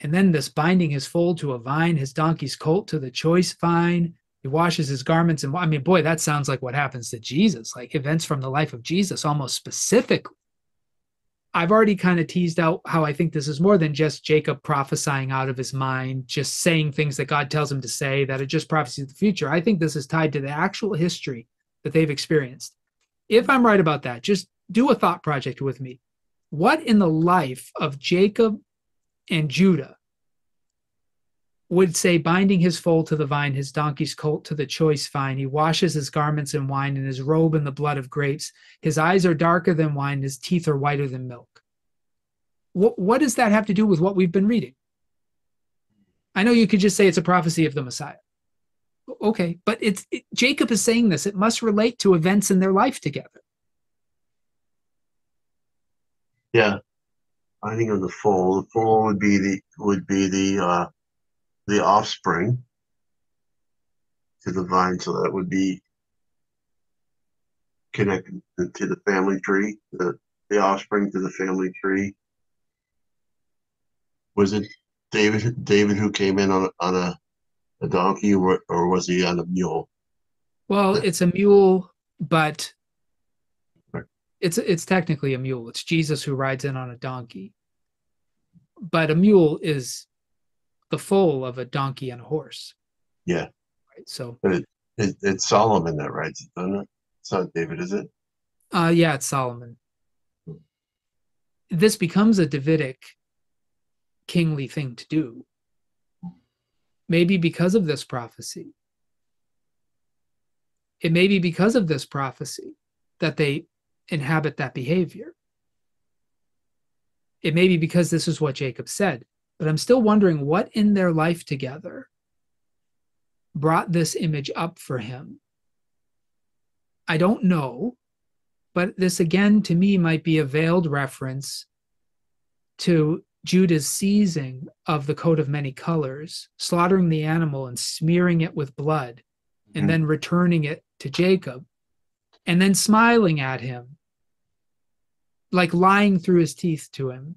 And then this binding his foal to a vine, his donkey's colt to the choice vine. He washes his garments. And I mean, boy, that sounds like what happens to Jesus, like events from the life of Jesus, almost specifically. I've already kind of teased out how I think this is more than just Jacob prophesying out of his mind, just saying things that God tells him to say that are just prophecies of the future. I think this is tied to the actual history that they've experienced. If I'm right about that, just do a thought project with me. What in the life of Jacob and Judah would say, binding his foal to the vine, his donkey's colt to the choice vine, he washes his garments in wine and his robe in the blood of grapes. His eyes are darker than wine, his teeth are whiter than milk. What does that have to do with what we've been reading? I know you could just say it's a prophecy of the Messiah. Okay, but Jacob is saying this. It must relate to events in their life together. Yeah, I think of the foal. The foal would be the offspring to the vine, so that would be connected to the family tree. The offspring to the family tree. Was it David who came in on a donkey, or was he on a mule? Well, it's a mule, but it's technically a mule. It's Jesus who rides in on a donkey. but a mule is the foal of a donkey and a horse, Yeah. right? So, But it's Solomon that writes it, doesn't it? It's not David, is it? yeah, it's Solomon. This becomes a Davidic kingly thing to do, maybe because of this prophecy. It may be because of this prophecy that they inhabit that behavior. It may be because this is what Jacob said, but I'm still wondering what in their life together brought this image up for him. I don't know, but this again to me might be a veiled reference to Judah's seizing of the coat of many colors, slaughtering the animal and smearing it with blood, and then returning it to Jacob, and then smiling at him, like lying through his teeth to him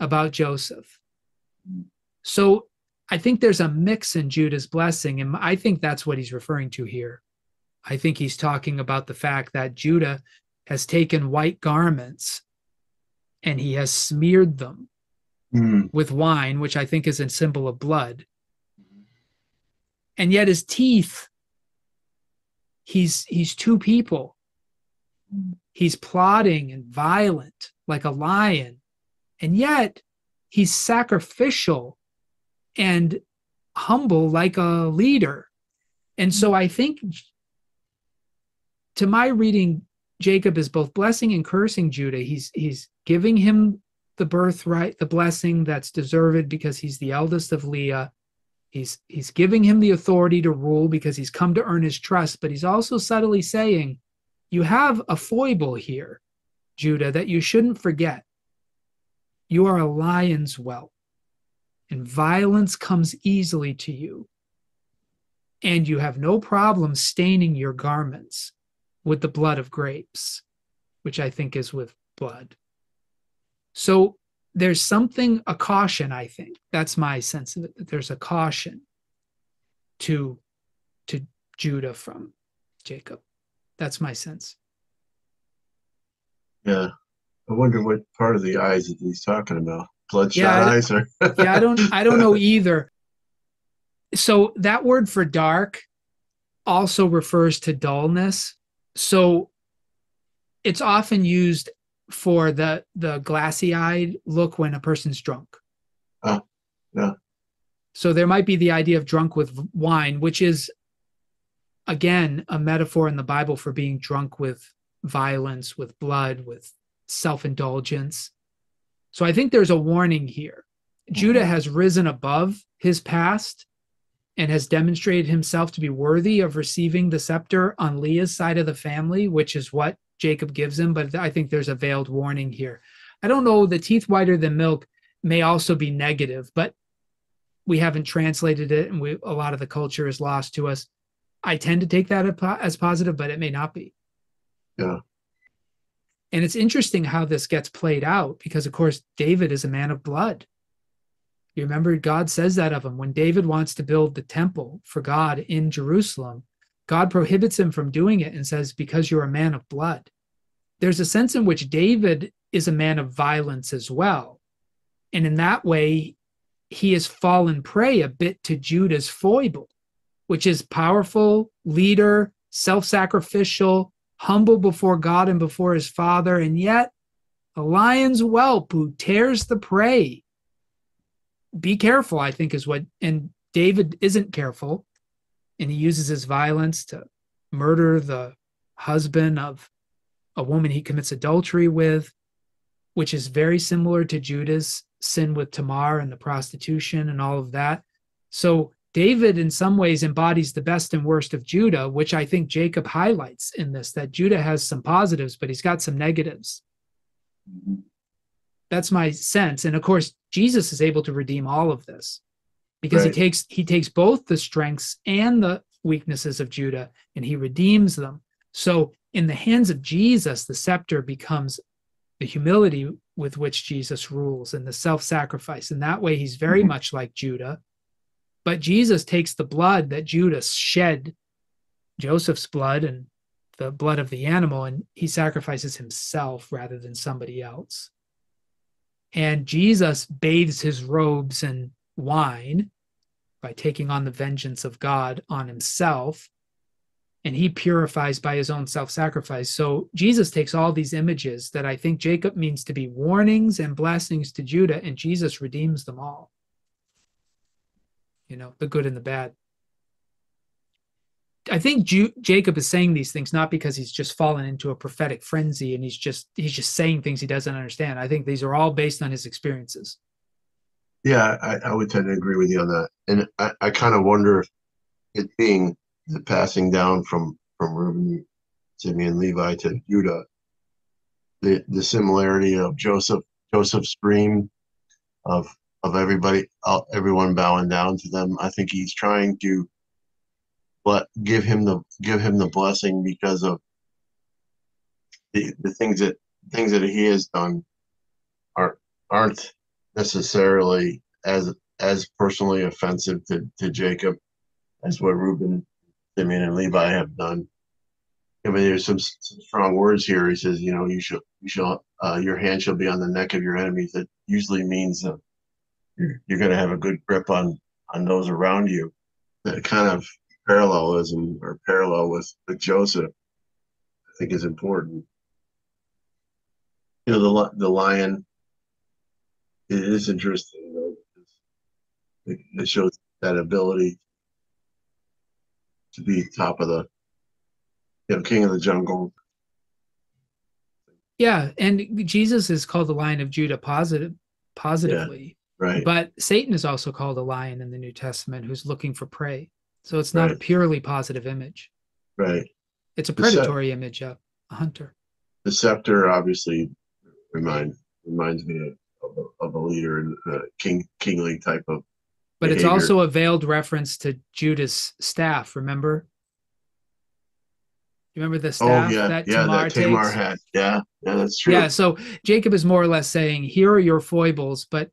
about Joseph. So I think there's a mix in Judah's blessing, and I think that's what he's referring to here. I think he's talking about the fact that Judah has taken white garments and he has smeared them with wine, which I think is a symbol of blood. And yet his teeth, he's two people. He's plotting and violent like a lion, and yet he's sacrificial and humble like a leader. And so I think, to my reading, Jacob is both blessing and cursing Judah. He's giving him the birthright, the blessing that's deserved because he's the eldest of Leah. He's giving him the authority to rule because he's come to earn his trust, but he's also subtly saying, you have a foible here, Judah, that you shouldn't forget. You are a lion's whelp, and violence comes easily to you. And you have no problem staining your garments with the blood of grapes, which I think is with blood. So there's something, a caution, I think. That's my sense of it, that there's a caution to Judah from Jacob. That's my sense. Yeah. I wonder what part of the eyes that he's talking about. Bloodshot Yeah, eyes or yeah, I don't know either. So that word for dark also refers to dullness. So it's often used for the glassy-eyed look when a person's drunk. Oh, yeah. So there might be the idea of drunk with wine, which is, again, a metaphor in the Bible for being drunk with violence, with blood, with self-indulgence. So I think there's a warning here. Judah has risen above his past and has demonstrated himself to be worthy of receiving the scepter on Leah's side of the family, which is what Jacob gives him. But I think there's a veiled warning here. I don't know, the teeth whiter than milk may also be negative, but we haven't translated it, and a lot of the culture is lost to us. I tend to take that as positive, but it may not be. Yeah. And it's interesting how this gets played out because, of course, David is a man of blood. You remember God says that of him. When David wants to build the temple for God in Jerusalem, God prohibits him from doing it and says, because you're a man of blood. There's a sense in which David is a man of violence as well. And in that way, he has fallen prey a bit to Judah's foible, which is powerful, leader, self-sacrificial, humble before God and before his father, and yet a lion's whelp who tears the prey. Be careful, I think, is what, and David isn't careful, and he uses his violence to murder the husband of a woman he commits adultery with, which is very similar to Judah's sin with Tamar and the prostitution and all of that. So David in some ways embodies the best and worst of Judah, which I think Jacob highlights in this, that Judah has some positives, but he's got some negatives. That's my sense. And of course, Jesus is able to redeem all of this because Right. he takes both the strengths and the weaknesses of Judah and he redeems them. So in the hands of Jesus, the scepter becomes the humility with which Jesus rules and the self-sacrifice. In that way, he's very much like Judah. But Jesus takes the blood that Judah shed, Joseph's blood and the blood of the animal, and he sacrifices himself rather than somebody else. And Jesus bathes his robes in wine by taking on the vengeance of God on himself. And he purifies by his own self-sacrifice. So Jesus takes all these images that I think Jacob means to be warnings and blessings to Judah, and Jesus redeems them all. The good and the bad. I think Jacob is saying these things not because he's just fallen into a prophetic frenzy and he's just saying things he doesn't understand. I think these are all based on his experiences. Yeah, I would tend to agree with you on that. And I kind of wonder if it being the passing down from Reuben, Simeon, Levi to Judah, the similarity of Joseph's dream of everyone bowing down to them. I think he's trying to give him the blessing because of the things that he has done aren't necessarily as personally offensive to Jacob as what Reuben, Simeon, and Levi have done. I mean, there's some strong words here. He says, your hand shall be on the neck of your enemies. That usually means you're going to have a good grip on those around you. That kind of parallelism or parallel with Joseph, I think, is important. The lion. It is interesting, though. It shows that ability to be top of the, king of the jungle. Yeah, and Jesus is called the Lion of Judah positively, yeah, right, but Satan is also called a lion in the New Testament who's looking for prey. So it's not a right, purely positive image. right. It's a predatory image of a hunter. The scepter obviously reminds me of a leader and kingly type of But it's behavior. also a veiled reference to Judah's staff, remember? You remember the Oh staff yeah, that yeah, Tamar that Tamar takes? had. Yeah, that's true. Yeah, so Jacob is more or less saying, here are your foibles, but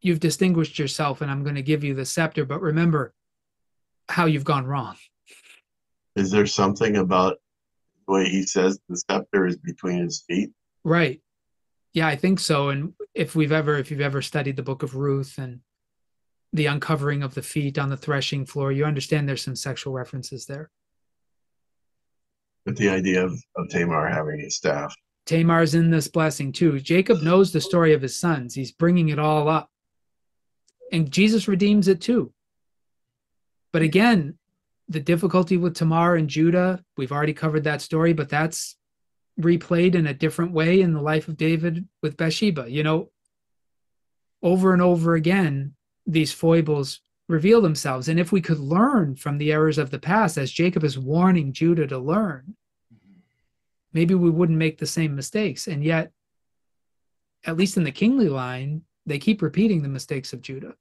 you've distinguished yourself and I'm going to give you the scepter. But remember how you've gone wrong. Is there something about the way he says the scepter is between his feet? Right. Yeah, I think so. And if you've ever studied the book of Ruth and the uncovering of the feet on the threshing floor, you understand there's some sexual references there. But the idea of Tamar having a staff. Tamar's in this blessing too. Jacob knows the story of his sons. He's bringing it all up. And Jesus redeems it too. But again, the difficulty with Tamar and Judah, we've already covered that story, but that's replayed in a different way in the life of David with Bathsheba. Over and over again, these foibles reveal themselves. And if we could learn from the errors of the past, as Jacob is warning Judah to learn, maybe we wouldn't make the same mistakes. And yet, at least in the kingly line, they keep repeating the mistakes of Judah.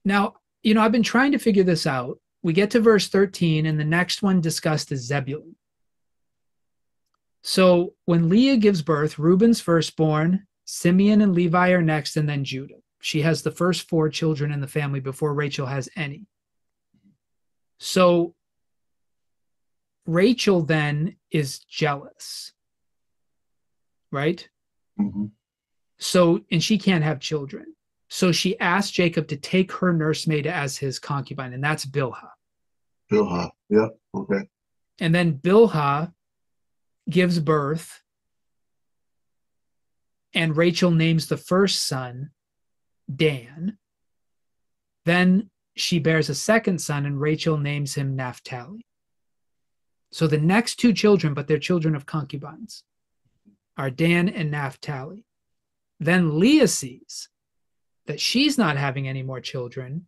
Now, I've been trying to figure this out. We get to verse 13, and the next one discussed is Zebulun. So when Leah gives birth, Reuben's firstborn, Simeon and Levi are next, and then Judah. She has the first 4 children in the family before Rachel has any. So Rachel then is jealous, right? Mm-hmm. So, and she can't have children. So she asked Jacob to take her nursemaid as his concubine, and that's Bilhah. Bilhah, yeah, okay. And then Bilhah gives birth, and Rachel names the first son Dan. Then she bears a second son, and Rachel names him Naphtali. So the next 2 children, but they're children of concubines, are Dan and Naphtali. Then Leah sees that she's not having any more children,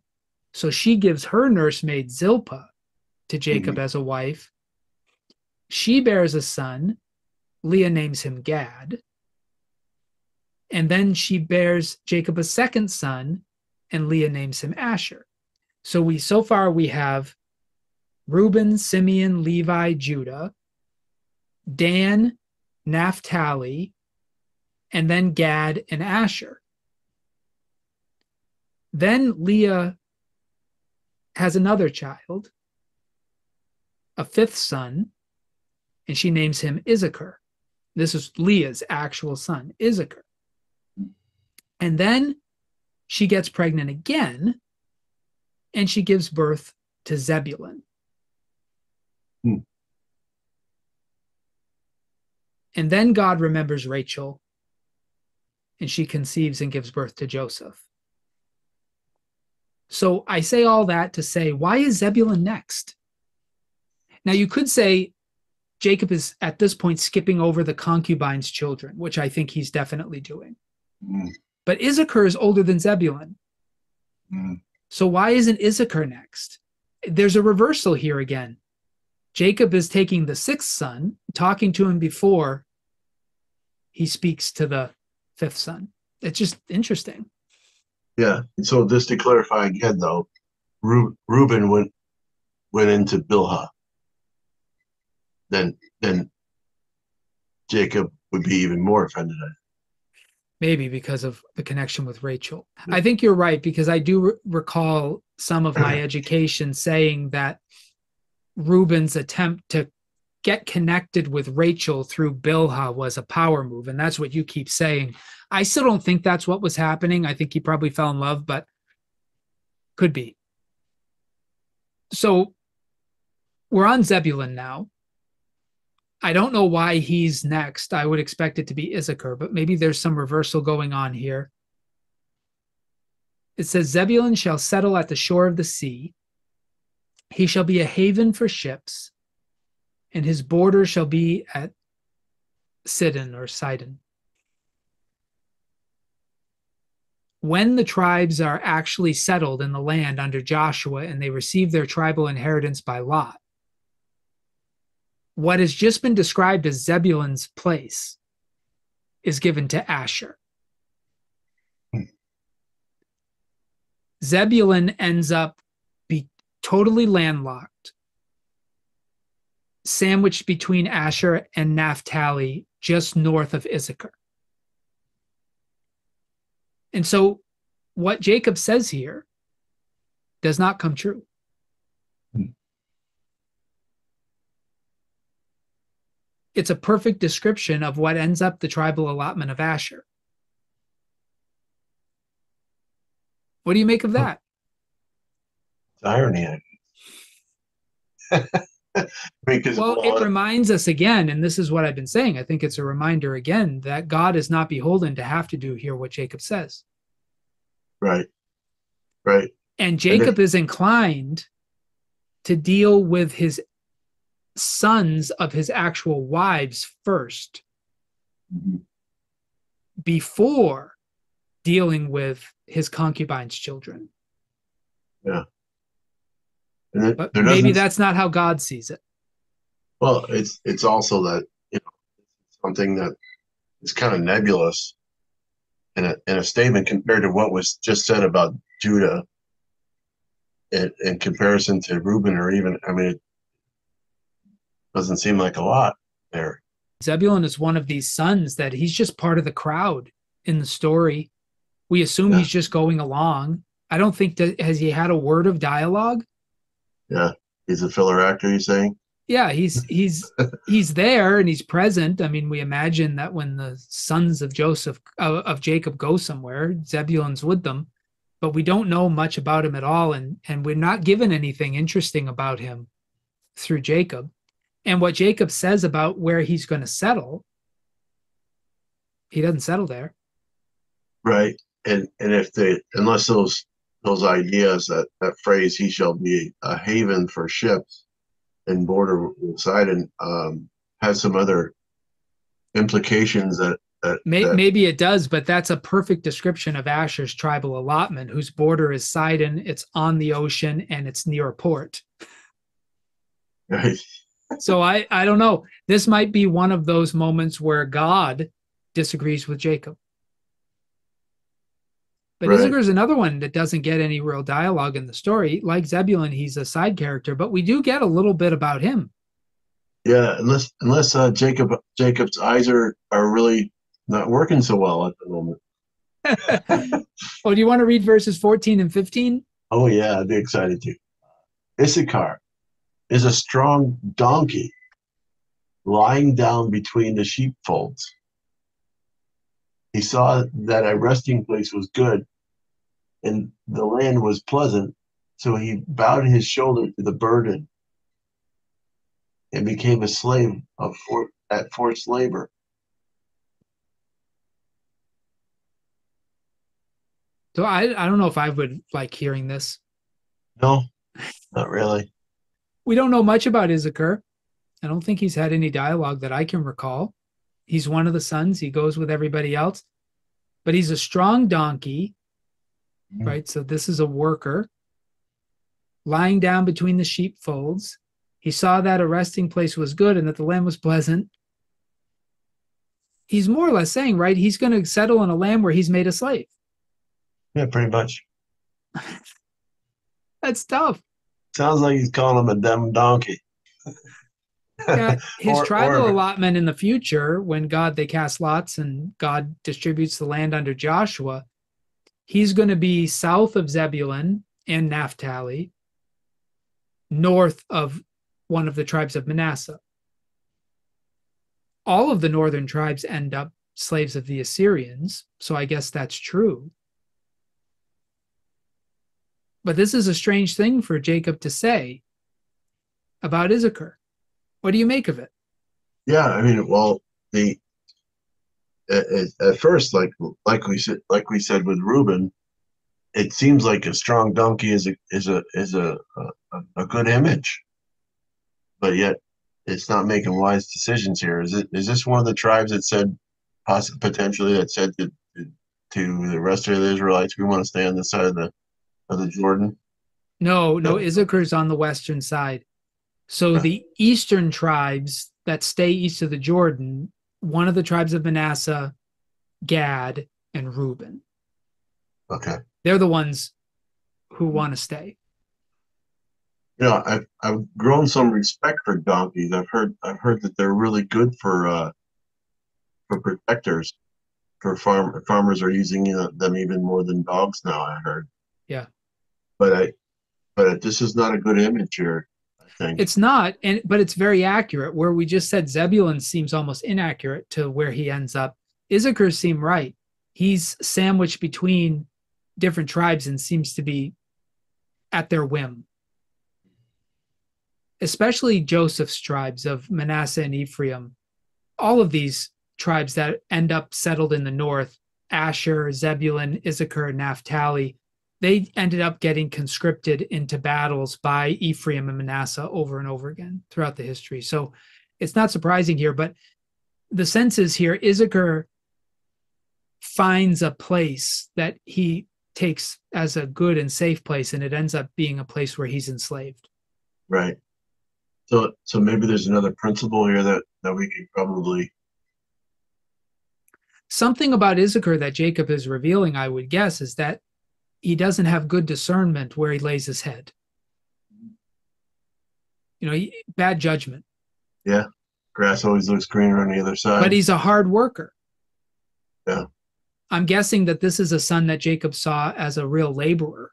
so she gives her nursemaid Zilpah to Jacob as a wife. She bears a son. Leah names him Gad. And then she bears Jacob a second son, and Leah names him Asher. So far we have Reuben, Simeon, Levi, Judah, Dan, Naphtali, and then Gad and Asher. Then Leah has another child, a 5th son, and she names him Issachar. This is Leah's actual son, Issachar. And then she gets pregnant again, and she gives birth to Zebulun. Hmm. And then God remembers Rachel, and she conceives and gives birth to Joseph. So I say all that to say, why is Zebulun next? Now, you could say Jacob is at this point skipping over the concubine's children, which I think he's definitely doing. But Issachar is older than Zebulun. So why isn't Issachar next? There's a reversal here again. Jacob is taking the sixth son, talking to him before he speaks to the fifth son. It's just interesting. Yeah. And so just to clarify again, though, Reuben went into Bilhah. Then Jacob would be even more offended at it. Maybe because of the connection with Rachel. I think you're right, because I do recall some of my education saying that Reuben's attempt to get connected with Rachel through Bilhah was a power move. And that's what you keep saying. I still don't think that's what was happening. I think he probably fell in love, but could be. So we're on Zebulun now. I don't know why he's next. I would expect it to be Issachar, but maybe there's some reversal going on here. It says, Zebulun shall settle at the shore of the sea. He shall be a haven for ships, and his border shall be at Sidon or Sidon. When the tribes are actually settled in the land under Joshua and they receive their tribal inheritance by lot, what has just been described as Zebulun's place is given to Asher. Zebulun ends up be totally landlocked, sandwiched between Asher and Naphtali, just north of Issachar. And so what Jacob says here does not come true. It's a perfect description of what ends up the tribal allotment of Asher. What do you make of that? It's irony. Because, well, it reminds us again, and this is what I've been saying, I think it's a reminder again that God is not beholden to have to do here what Jacob says. Right. And Jacob is inclined to deal with his sons of his actual wives first, before dealing with his concubine's children. Yeah. But maybe that's not how God sees it. Well, it's also that, something that is kind of nebulous in a statement compared to what was just said about Judah in comparison to Reuben, or even, it doesn't seem like a lot there. Zebulun is one of these sons that he's just part of the crowd in the story. We assume he's just going along. I don't think has he had a word of dialogue? Yeah, he's a filler actor, you're saying? Yeah, he's there and he's present. We imagine that when the sons of Jacob go somewhere, Zebulun's with them, but we don't know much about him at all, and we're not given anything interesting about him through Jacob. And what Jacob says about where he's going to settle, he doesn't settle there. Right. And if unless those ideas, that phrase, he shall be a haven for ships and border with Sidon, has some other implications that maybe it does, but that's a perfect description of Asher's tribal allotment, whose border is Sidon. It's on the ocean and it's near a port. Right. So I don't know. This might be one of those moments where God disagrees with Jacob. But right. Issachar is another one that doesn't get any real dialogue in the story. Like Zebulun, he's a side character, but we do get a little bit about him. Yeah, unless Jacob's eyes are really not working so well at the moment. Oh, do you want to read verses 14 and 15? Oh, yeah, I'd be excited to. Issachar is a strong donkey, lying down between the sheepfolds. He saw that a resting place was good and the land was pleasant, so he bowed his shoulder to the burden and became a slave at forced labor. So I don't know if I would like hearing this. No, not really. We don't know much about Issachar. I don't think he's had any dialogue that I can recall. He's one of the sons. He goes with everybody else, but he's a strong donkey, right? So this is a worker lying down between the sheepfolds. He saw that a resting place was good and that the land was pleasant. He's more or less saying, right, he's going to settle in a land where he's made a slave. Yeah, pretty much. That's tough. Sounds like he's calling him a dumb donkey. Yeah, his tribal or allotment in the future, when they cast lots and God distributes the land under Joshua, he's going to be south of Zebulun and Naphtali, north of one of the tribes of Manasseh. All of the northern tribes end up slaves of the Assyrians, so I guess that's true. But this is a strange thing for Jacob to say about Issachar. What do you make of it? yeah, I mean, well, the at first, like we said with Reuben, it seems like a strong donkey is a good image, but yet it's not making wise decisions here. Is this one of the tribes that said potentially that said to the rest of the Israelites, we want to stay on this side of the Jordan? No, No. Issachar's on the western side. So Okay. the eastern tribes that stay east of the Jordan, one of the tribes of Manasseh, Gad, and Reuben. Okay. They're the ones who want to stay. I've grown some respect for donkeys. I've heard that they're really good for protectors. Farmers are using them even more than dogs now. I heard, Yeah. but this is not a good image here. I think. It's not, but it's very accurate. Where we just said Zebulun seems almost inaccurate to where he ends up. Issachar seems right. He's sandwiched between different tribes and seems to be at their whim. Especially Joseph's tribes of Manasseh and Ephraim. All of these tribes that end up settled in the north, Asher, Zebulun, Issachar, Naphtali, they ended up getting conscripted into battles by Ephraim and Manasseh over and over again throughout the history. So it's not surprising here, but the sense is here Issachar finds a place that he takes as a good and safe place, and it ends up being a place where he's enslaved. Right. So maybe there's another principle here that we could probably. Something about Issachar that Jacob is revealing, I would guess, is that he doesn't have good discernment where he lays his head. Bad judgment. Yeah. Grass always looks greener on the other side. But he's a hard worker. Yeah. I'm guessing that this is a son that Jacob saw as a real laborer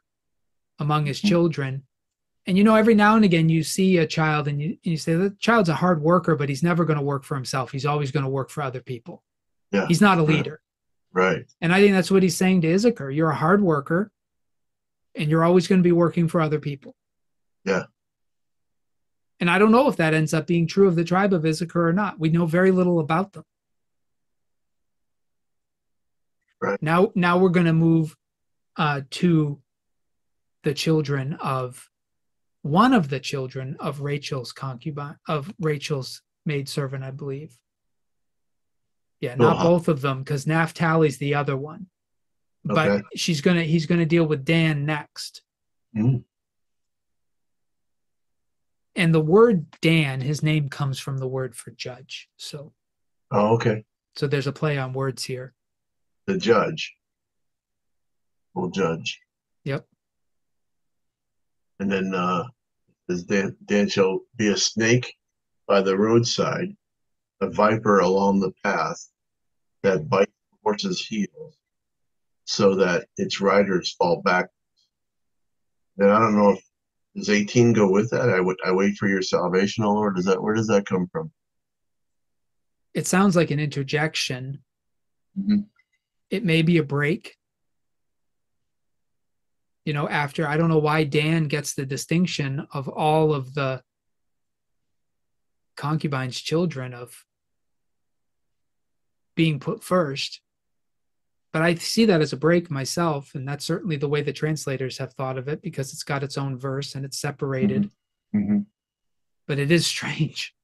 among his children. And every now and again you see a child and you say the child's a hard worker, but he's never going to work for himself. He's always going to work for other people. Yeah. He's not a leader. Right. And I think that's what he's saying to Issachar. You're a hard worker and you're always going to be working for other people. Yeah. And I don't know if that ends up being true of the tribe of Issachar or not. We know very little about them. Right. Now we're going to move to the children of one of the children of Rachel's concubine, of Rachel's maidservant, I believe. Yeah, not both of them, because Naphtali's the other one. But okay. he's gonna deal with Dan next. Mm. And the word Dan, his name comes from the word for judge. So okay. So there's a play on words here. The judge will judge. Yep. And then Dan shall be a snake by the roadside, a viper along the path that bites the horse's heels, so that its riders fall back. And I don't know if does 18 go with that. I wait for your salvation, O Lord. Where does that come from? It sounds like an interjection. Mm-hmm. It may be a break. After, I don't know why Dan gets the distinction of all of the concubine's children of being put first. But I see that as a break myself, and that's certainly the way the translators have thought of it, because it's got its own verse and it's separated. Mm-hmm. Mm-hmm. But it is strange.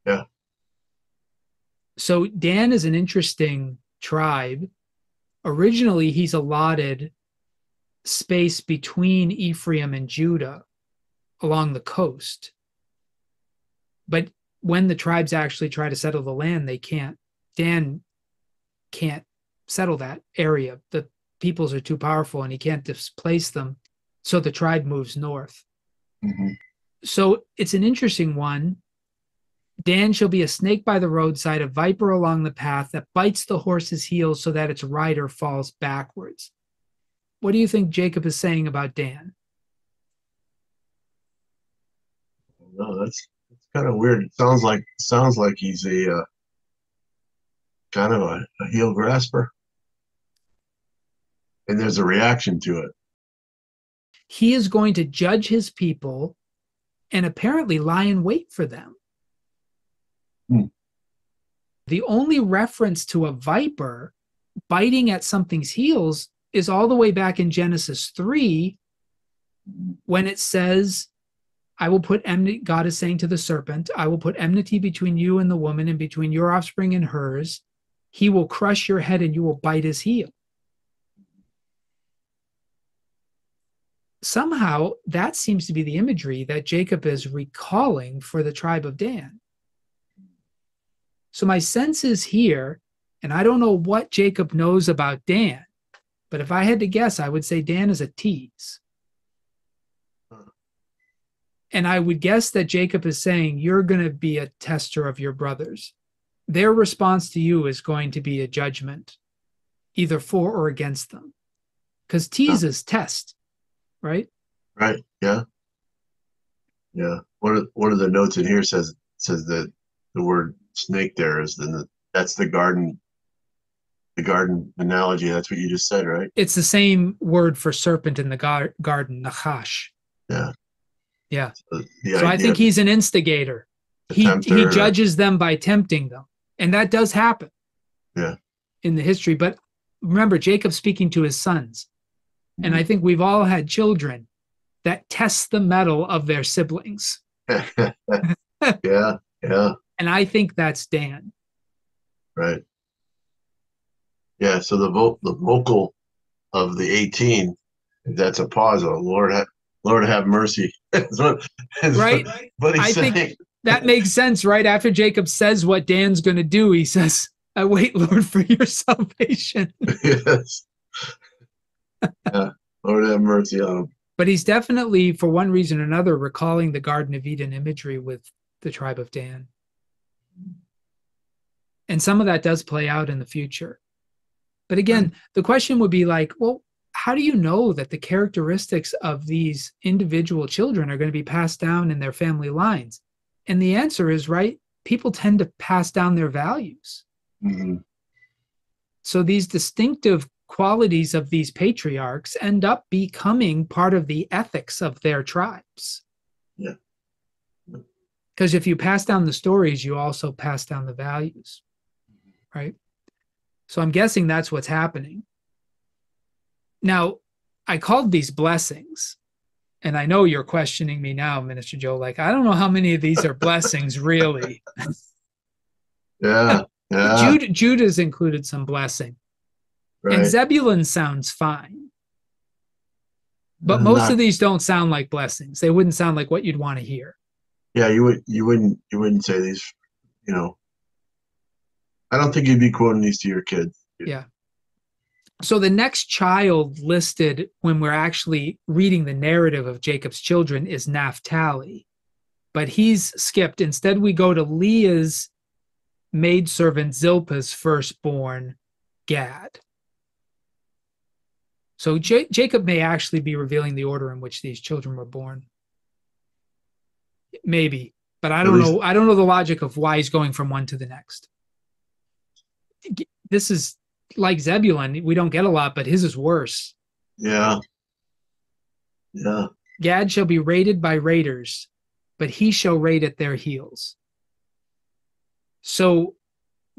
Yeah. So Dan is an interesting tribe. Originally, he's allotted space between Ephraim and Judah along the coast. But when the tribes actually try to settle the land, they can't. Dan can't settle that area. The peoples are too powerful and he can't displace them. So the tribe moves north. Mm-hmm. So it's an interesting one. Dan shall be a snake by the roadside, a viper along the path that bites the horse's heels so that its rider falls backwards. What do you think Jacob is saying about Dan? No, that's kind of weird. It sounds like he's a kind of a heel grasper, and there's a reaction to it. He is going to judge his people and apparently lie in wait for them. Hmm. The only reference to a viper biting at something's heels is all the way back in Genesis 3, when it says, I will put enmity, God is saying to the serpent, I will put enmity between you and the woman and between your offspring and hers. He will crush your head and you will bite his heel. Somehow that seems to be the imagery that Jacob is recalling for the tribe of Dan. So my sense is here, and I don't know what Jacob knows about Dan, but if I had to guess, I would say Dan is a tease. And I would guess that Jacob is saying, you're going to be a tester of your brothers. Their response to you is going to be a judgment, either for or against them. Because tease is test, right? Right. Yeah. Yeah. One of the notes in here says that the word snake there is that's the garden analogy. That's what you just said, right? It's the same word for serpent in the garden, nachash. Yeah. Yeah. So I think he's an instigator. He judges them by tempting them. And that does happen. Yeah. In the history. But remember, Jacob's speaking to his sons. Mm-hmm. And I think we've all had children that test the mettle of their siblings. Yeah. Yeah. And I think that's Dan. Right. Yeah. So the vocal of the 18, that's a pause. Oh, Lord have mercy. Right. But I think that makes sense, right? After Jacob says what Dan's going to do, he says, I wait, Lord, for your salvation. Yes. Yeah. Lord have mercy on him. But he's definitely, for one reason or another, recalling the Garden of Eden imagery with the tribe of Dan. And some of that does play out in the future. But again, the question would be like, well, how do you know that the characteristics of these individual children are going to be passed down in their family lines? And the answer is, right, people tend to pass down their values. Mm-hmm. So these distinctive qualities of these patriarchs end up becoming part of the ethics of their tribes. Yeah. Because if you pass down the stories, you also pass down the values, right? So I'm guessing that's what's happening. Now, I called these blessings, and I know you're questioning me now, Minister Joe, like, I don't know how many of these are blessings, really. Yeah. Yeah. Judah's included some blessing. Right. And Zebulun sounds fine. But most of these don't sound like blessings. They wouldn't sound like what you'd want to hear. Yeah, you wouldn't say these, I don't think you'd be quoting these to your kids. Yeah. So the next child listed when we're actually reading the narrative of Jacob's children is Naphtali. But he's skipped. Instead, we go to Leah's maidservant Zilpah's firstborn, Gad. So Jacob may actually be revealing the order in which these children were born. Maybe, but I don't know. I don't know the logic of why he's going from one to the next. this is like Zebulun. We don't get a lot, but his is worse. Yeah. Yeah. Gad shall be raided by raiders, but he shall raid at their heels. So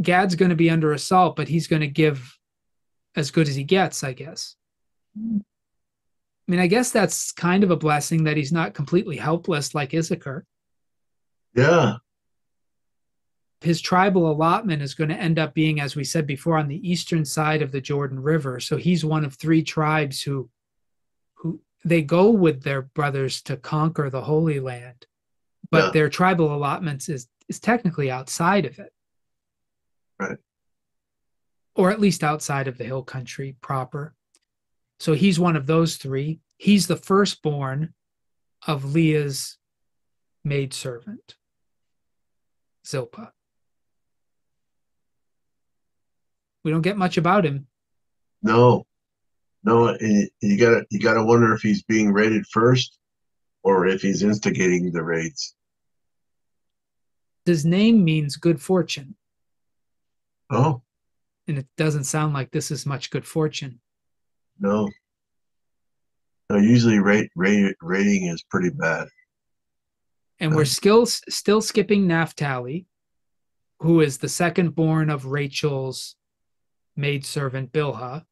Gad's going to be under assault, but he's going to give as good as he gets, I guess. I mean, I guess that's kind of a blessing that he's not completely helpless like Issachar. Yeah. His tribal allotment is going to end up being, as we said before, on the eastern side of the Jordan River. So he's one of three tribes who they go with their brothers to conquer the Holy Land, but Yeah. their tribal allotments is technically outside of it. Right. Or at least outside of the hill country proper. So he's one of those three. He's the firstborn of Leah's maidservant, Zilpah. We don't get much about him. No. No, and you gotta wonder if he's being raided first or if he's instigating the raids. His name means good fortune, Oh, and it doesn't sound like this is much good fortune. no. No, usually rating is pretty bad. And we're still skipping Naphtali, who is the second born of Rachel's maidservant Bilhah.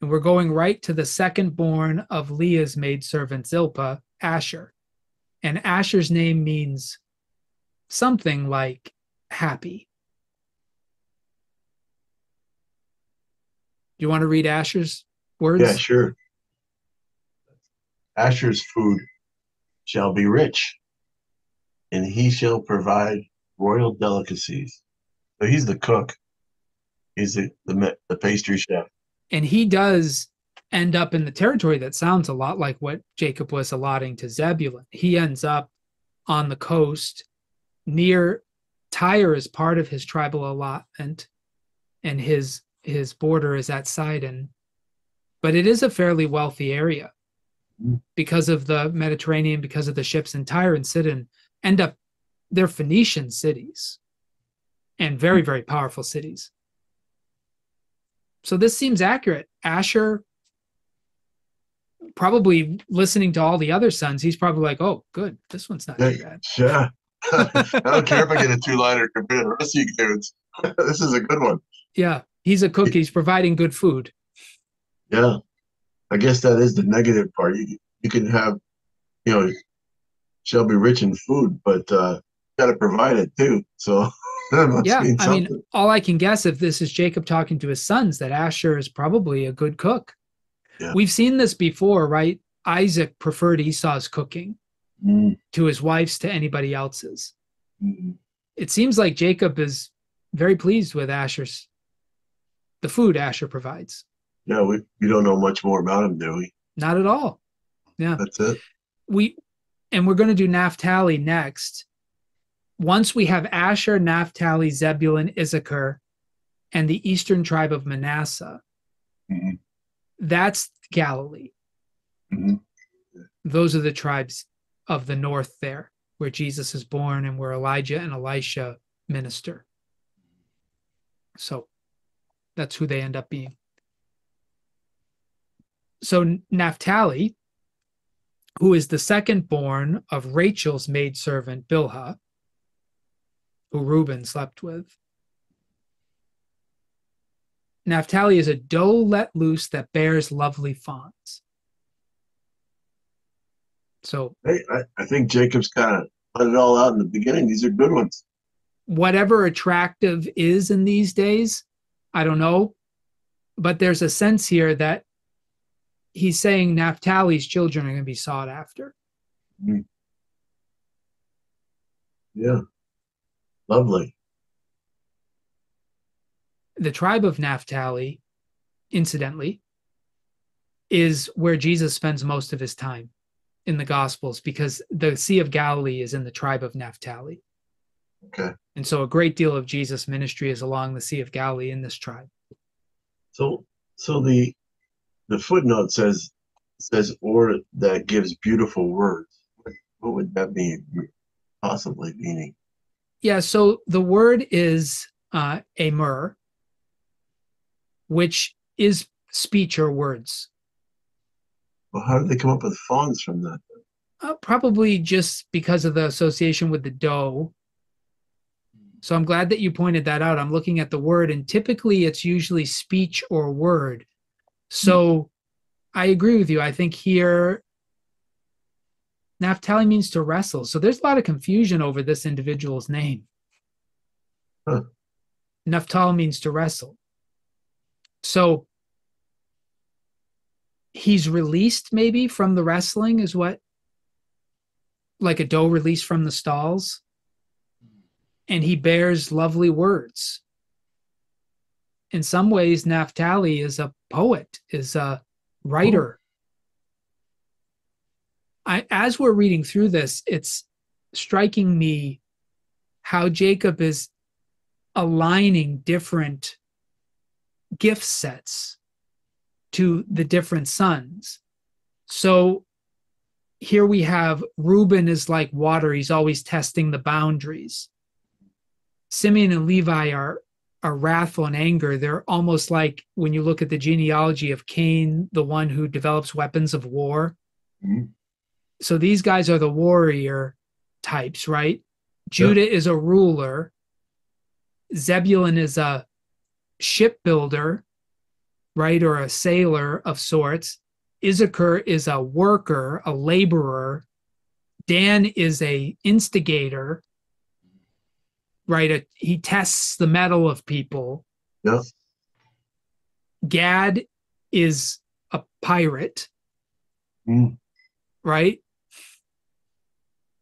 And we're going right to the second born of Leah's maidservant Zilpah, Asher. And Asher's name means something like happy. Do you want to read Asher's words? Yeah, sure. Asher's food shall be rich, and he shall provide royal delicacies. So he's the cook. He's the pastry chef. And he does end up in the territory that sounds a lot like what Jacob was allotting to Zebulun. He ends up on the coast near Tyre as part of his tribal allotment, and his border is at Sidon. But it is a fairly wealthy area because of the Mediterranean, because of the ships in Tyre and Sidon end up, they're Phoenician cities and very, very powerful cities. So this seems accurate. Asher, probably listening to all the other sons, he's probably like, oh, good. This one's not too bad. Yeah. I don't care if I get a two-liner compared to the rest of you dudes. This is a good one. Yeah. He's a cook. He's providing good food. Yeah. I guess that is the negative part. You can have, shall be rich in food, but got to provide it too. So that must Yeah. mean I something. mean, all I can guess, if this is Jacob talking to his sons, that Asher is probably a good cook. Yeah. We've seen this before, right? Isaac preferred Esau's cooking to his wife's to anybody else's. It seems like Jacob is very pleased with the food Asher provides. Yeah, we don't know much more about him, do we? Not at all. Yeah. That's it. We're going to do Naphtali next. Once we have Asher, Naphtali, Zebulun, Issachar, and the eastern tribe of Manasseh, that's Galilee. Those are the tribes of the north there, where Jesus is born and where Elijah and Elisha minister. So that's who they end up being. So Naphtali, who is the second born of Rachel's maidservant Bilhah, who Reuben slept with. Naphtali is a doe let loose that bears lovely fawns. So I think Jacob's kind of put it all out in the beginning. These are good ones. Whatever attractive is in these days, I don't know. But there's a sense here that he's saying Naphtali's children are going to be sought after. Yeah. Lovely. The tribe of Naphtali, incidentally, is where Jesus spends most of his time in the Gospels, because the Sea of Galilee is in the tribe of Naphtali. Okay. And so a great deal of Jesus' ministry is along the Sea of Galilee in this tribe. So the footnote says or that gives beautiful words. What would that mean? Possibly meaning? Yeah, so the word is a myrrh, which is speech or words. Well, how did they come up with fawns from that? Probably just because of the association with the doe. So I'm glad that you pointed that out. I'm looking at the word, and typically it's usually speech or word. So I agree with you. I think here Naphtali means to wrestle. So there's a lot of confusion over this individual's name. Huh. Naphtali means to wrestle. So he's released maybe from the wrestling, is what, like a doe released from the stalls. And he bears lovely words. In some ways, Naphtali is a poet, is a writer. As we're reading through this, it's striking me how Jacob is aligning different gift sets to the different sons. So here we have Reuben is like water. He's always testing the boundaries. Simeon and Levi are wrathful and anger. They're almost like, when you look at the genealogy of Cain, the one who develops weapons of war. Mm-hmm. So these guys are the warrior types, right? Judah is a ruler. Zebulun is a shipbuilder, right? Or a sailor of sorts. Issachar is a worker, a laborer. Dan is a instigator, right? He tests the mettle of people. Yeah. Gad is a pirate, right?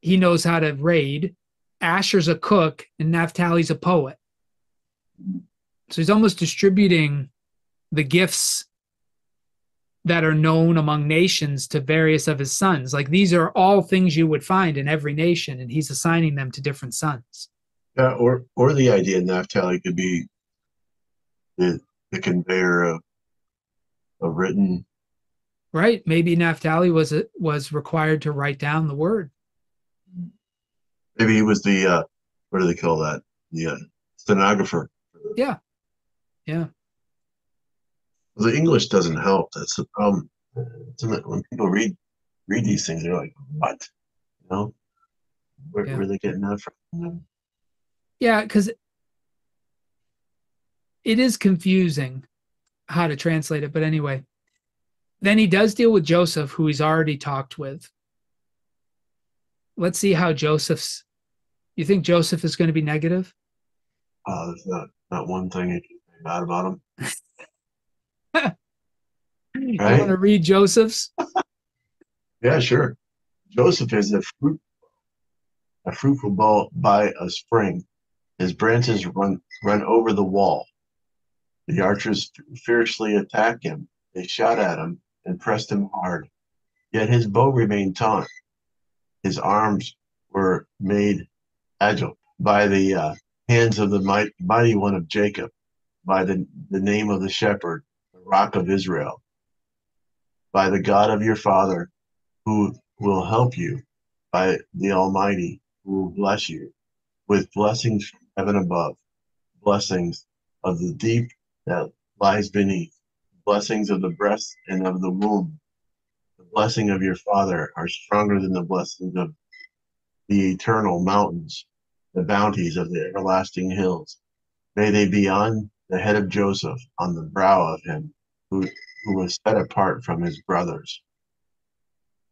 He knows how to raid. Asher's a cook, and Naphtali's a poet. So he's almost distributing the gifts that are known among nations to various of his sons. Like, these are all things you would find in every nation, and he's assigning them to different sons. Yeah, or the idea Naphtali could be the conveyor of written. Right. Maybe Naphtali was required to write down the word. Maybe he was the what do they call that? The stenographer. Yeah. Yeah. The English doesn't help. That's the problem. When people read these things, they're like, "What? You know, where are they getting that from?" Yeah, because it is confusing how to translate it. But anyway, then he does deal with Joseph, who he's already talked with. Let's see how Joseph's. You think Joseph is going to be negative? There's not one thing you can say bad about him. Right? You want to read Joseph's? Yeah, sure. Joseph is a fruitful bough by a spring. His branches run over the wall. The archers fiercely attacked him. They shot at him and pressed him hard. Yet his bow remained taut. His arms were made agile by the hands of the mighty one of Jacob, by the name of the shepherd, the rock of Israel, by the God of your father, who will help you, by the Almighty, who will bless you with blessings from heaven above, blessings of the deep that lies beneath, blessings of the breast and of the womb. The blessing of your father are stronger than the blessings of the eternal mountains, the bounties of the everlasting hills. May they be on the head of Joseph, on the brow of him who was set apart from his brothers.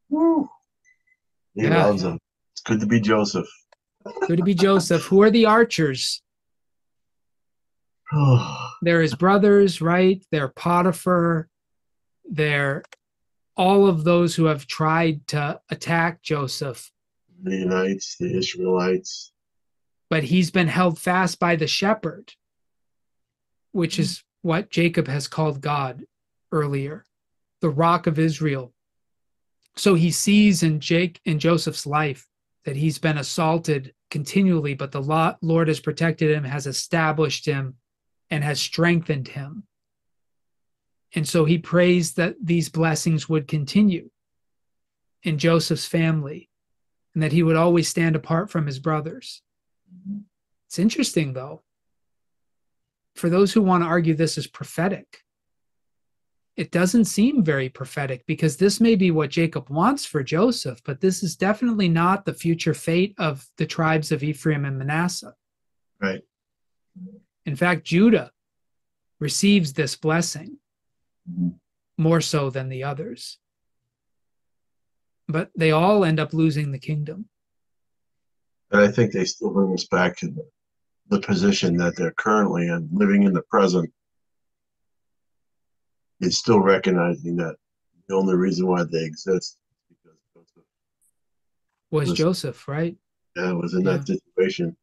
Woo. He loves them. It's good to be Joseph. Good to be Joseph. Who are the archers? They're his brothers, right? They're Potiphar. They're all of those who have tried to attack Joseph. The Midianites, the Israelites. But he's been held fast by the shepherd, which is what Jacob has called God earlier, the rock of Israel. So he sees in Joseph's life that he's been assaulted continually, but the Lord has protected him, has established him, and has strengthened him. And so he prays that these blessings would continue in Joseph's family and that he would always stand apart from his brothers. It's interesting, though, for those who want to argue this is prophetic. it doesn't seem very prophetic, because this may be what Jacob wants for Joseph, but this is definitely not the future fate of the tribes of Ephraim and Manasseh. Right. In fact, Judah receives this blessing Mm-hmm. more so than the others. But they all end up losing the kingdom. And I think they still bring us back to the position that they're currently in, living in the present, is still recognizing that the only reason why they exist is because Joseph Was was, Joseph, right? yeah, was in Yeah. that situation.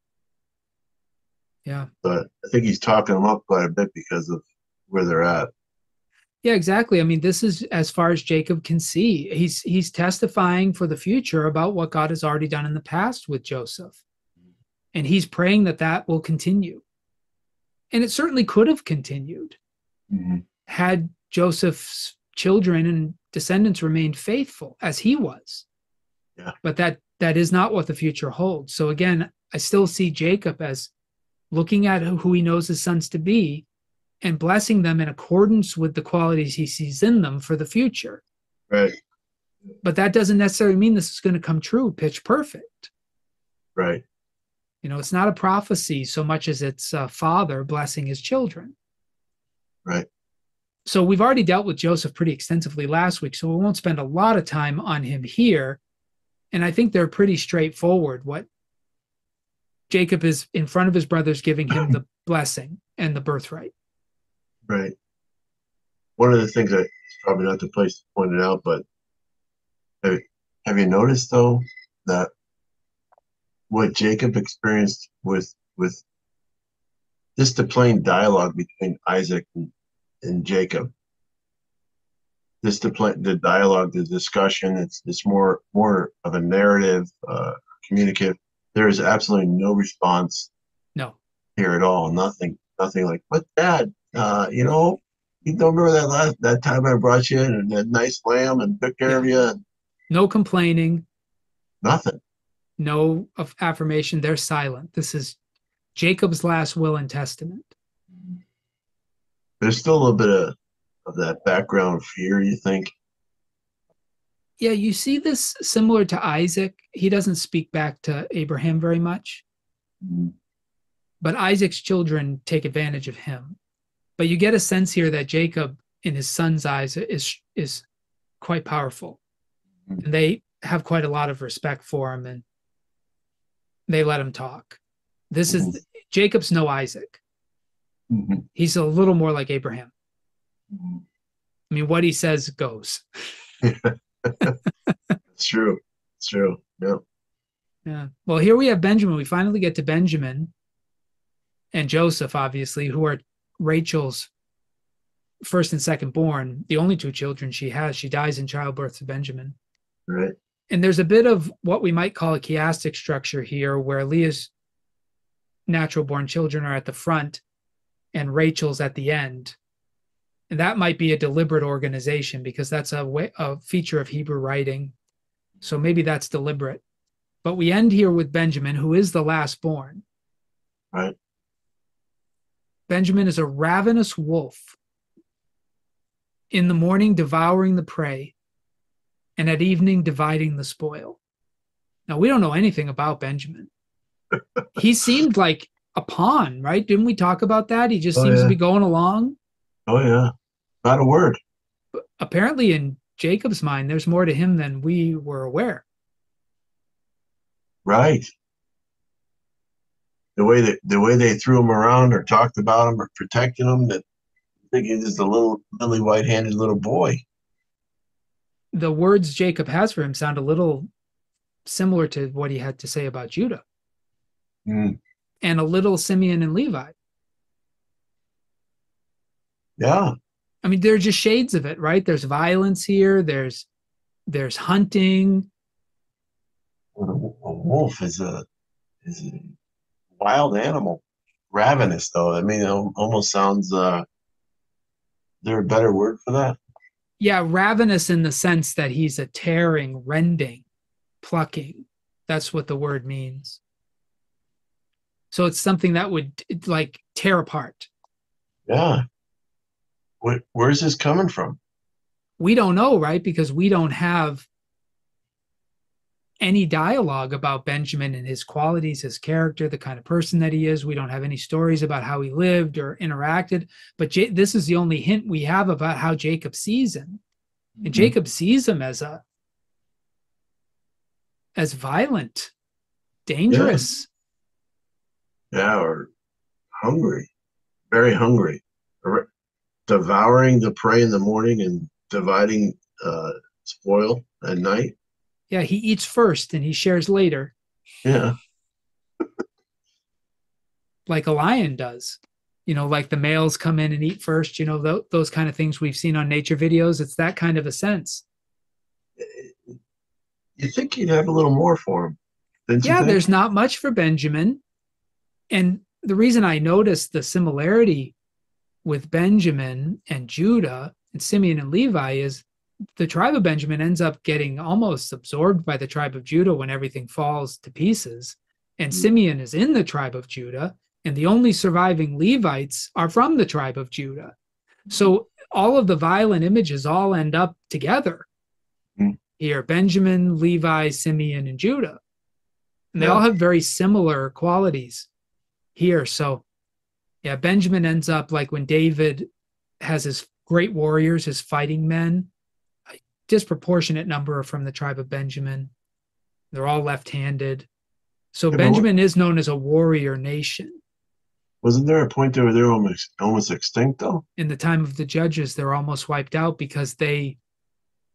Yeah. But I think he's talking them up quite a bit because of where they're at. Yeah, exactly. I mean, this is as far as Jacob can see. He's testifying for the future about what God has already done in the past with Joseph. And he's praying that that will continue. And it certainly could have continued Mm-hmm. had Joseph's children and descendants remained faithful as he was. Yeah. But that is not what the future holds. So again, I still see Jacob as looking at who he knows his sons to be and blessing them in accordance with the qualities he sees in them for the future. Right. But that doesn't necessarily mean this is going to come true, pitch perfect. Right. You know, it's not a prophecy so much as it's a father blessing his children. Right. So we've already dealt with Joseph pretty extensively last week, so we won't spend a lot of time on him here. And I think they're pretty straightforward. What Jacob is in front of his brothers, giving him the blessing and the birthright. Right. One of the things that it's probably not the place to point it out, but have you noticed though that what Jacob experienced with just the plain dialogue between Isaac and Jacob, just the dialogue, the discussion, it's more of a narrative, communicative. There is absolutely no response No. here at all. Nothing like, but Dad, you don't remember that time I brought you in and that nice lamb and took care of you? No complaining, Nothing. no affirmation. They're silent. This is Jacob's last will and testament. There's still a little bit of that background fear, you think? Yeah, you see this similar to Isaac. He doesn't speak back to Abraham very much, Mm-hmm. but Isaac's children take advantage of him. But you get a sense here that Jacob, in his son's eyes, is quite powerful, and they have quite a lot of respect for him, and they let him talk. This Mm-hmm. is Jacob's no Isaac. Mm-hmm. He's a little more like Abraham. Mm-hmm. I mean, what he says goes. It's true. It's true. Yeah. Yeah. Well, here we have Benjamin. We finally get to Benjamin and Joseph, obviously, who are Rachel's first and second born, the only two children she has. She dies in childbirth to Benjamin. Right. And there's a bit of what we might call a chiastic structure here, where Leah's natural born children are at the front and Rachel's at the end. And that might be a deliberate organization, because that's a feature of Hebrew writing. So maybe that's deliberate. But we end here with Benjamin, who is the last born. Right. Benjamin is a ravenous wolf, in the morning devouring the prey, and at evening dividing the spoil. Now, we don't know anything about Benjamin. He seemed like a pawn, right? Didn't we talk about that? He just Oh seems to yeah. be going along. Oh yeah. Not a word. But apparently, in Jacob's mind, there's more to him than we were aware. Right. The way they threw him around or talked about him or protected him, that I think he's just a little lily white-handed little boy. The words Jacob has for him sound a little similar to what he had to say about Judah, Mm. and a little Simeon and Levi. Yeah. I mean, they're just shades of it, right? There's violence here. There's hunting. A wolf is a wild animal. Ravenous, though. I mean, it almost sounds. Is there a better word for that? Yeah, ravenous in the sense that he's a tearing, rending, plucking. That's what the word means. So it's something that would like tear apart. Yeah. Where's this coming from? we don't know, right? Because we don't have any dialogue about Benjamin and his qualities, his character, the kind of person that he is. We don't have any stories about how he lived or interacted. But this is the only hint we have about how Jacob sees him. And Mhm. Jacob sees him as violent, Yeah, dangerous. yeah, or hungry, very hungry, or devouring the prey in the morning and dividing spoil at night. Yeah, he eats first and he shares later, Yeah, like a lion does. Like the males come in and eat first, those kind of things we've seen on nature videos. It's that kind of a sense. you think you'd have a little more for him, didn't you Yeah, think? there's not much for Benjamin. And the reason I noticed the similarity with Benjamin and Judah and Simeon and Levi is the tribe of Benjamin ends up getting almost absorbed by the tribe of Judah when everything falls to pieces. And Mm. Simeon is in the tribe of Judah, and the only surviving Levites are from the tribe of Judah. So all of the violent images all end up together Mm. here: Benjamin, Levi, Simeon, and Judah. And they all Yeah, have very similar qualities here. So, yeah, Benjamin ends up like when David has his great warriors, his fighting men, a disproportionate number are from the tribe of Benjamin. They're all left handed. So, yeah, but Benjamin is known as a warrior nation. wasn't there a point there where they were almost extinct though? In the time of the judges, they're almost wiped out because they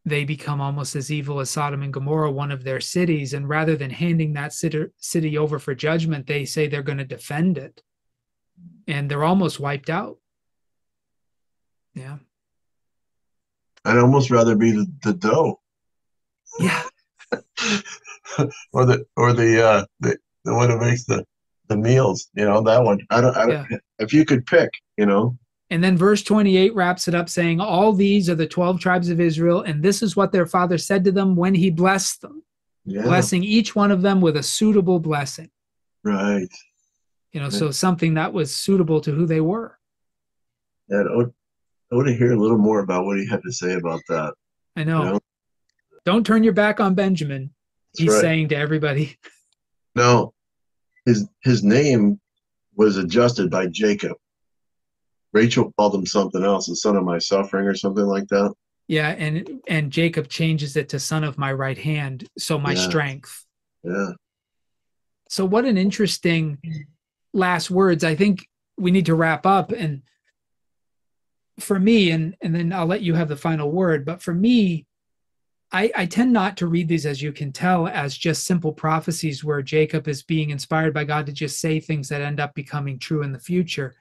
become almost as evil as Sodom and Gomorrah, one of their cities. And rather than handing that city over for judgment, they say they're going to defend it. And they're almost wiped out. Yeah. I'd almost rather be the dough, Yeah. or the one who makes the meals. That one. I don't. Yeah. If you could pick, And then verse 28 wraps it up saying, all these are the 12 tribes of Israel, and this is what their father said to them when he blessed them, yeah, blessing each one of them with a suitable blessing. right. So something that was suitable to who they were. And I want to hear a little more about what he had to say about that. I You know. know, Don't turn your back on Benjamin, that's he's right. saying to everybody. Now, his name was adjusted by Jacob. Rachel called him something else, the son of my suffering, or something like that. Yeah, and Jacob changes it to son of my right hand, so my Yeah, strength. yeah. So what an interesting last words. I think we need to wrap up. And for me, and then I'll let you have the final word, but for me, I tend not to read these, as you can tell, as just simple prophecies where Jacob is being inspired by God to just say things that end up becoming true in the future.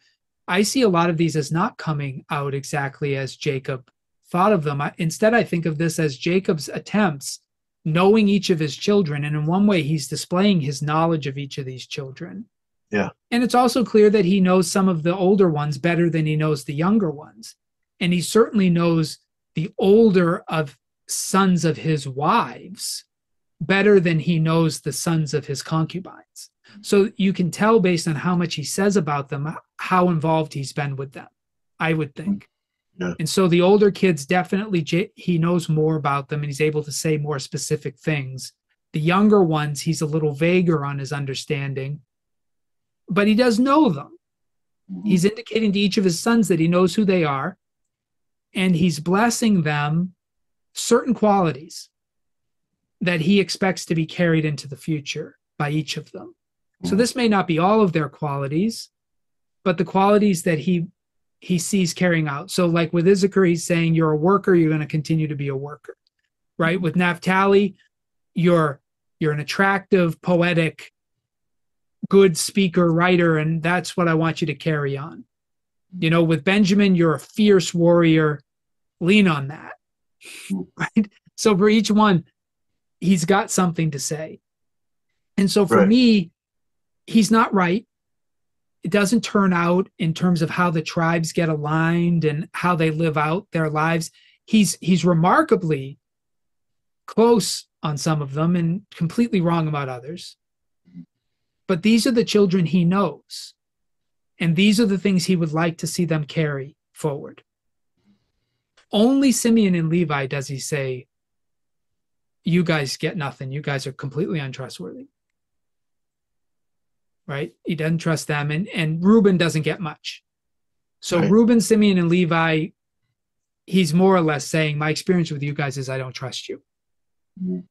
I see a lot of these as not coming out exactly as Jacob thought of them. Instead, I think of this as Jacob's attempts, knowing each of his children. And in one way, he's displaying his knowledge of each of these children. Yeah. And it's also clear that he knows some of the older ones better than he knows the younger ones. And he certainly knows the older of sons of his wives better than he knows the sons of his concubines. So you can tell based on how much he says about them, how involved he's been with them, I would think. Yeah. And so the older kids, definitely he knows more about them and he's able to say more specific things. The younger ones, he's a little vaguer on his understanding, but he does know them. He's indicating to each of his sons that he knows who they are, and he's blessing them certain qualities that he expects to be carried into the future by each of them. So this may not be all of their qualities, but the qualities that he sees carrying out. So like with Issachar, he's saying you're a worker, you're going to continue to be a worker, right? With Naphtali, you're an attractive, poetic, good speaker, writer, and that's what I want you to carry on. With Benjamin, you're a fierce warrior, lean on that, right? So for each one, he's got something to say. And so for Right. me, he's not right. It doesn't turn out in terms of how the tribes get aligned and how they live out their lives. He's remarkably close on some of them and completely wrong about others. But these are the children he knows. And these are the things he would like to see them carry forward. Only Simeon and Levi does he say, you guys get nothing. You guys are completely untrustworthy. Right? He doesn't trust them. And Reuben doesn't get much. So Right. Reuben, Simeon, and Levi, he's more or less saying, my experience with you guys is I don't trust you. Mhm.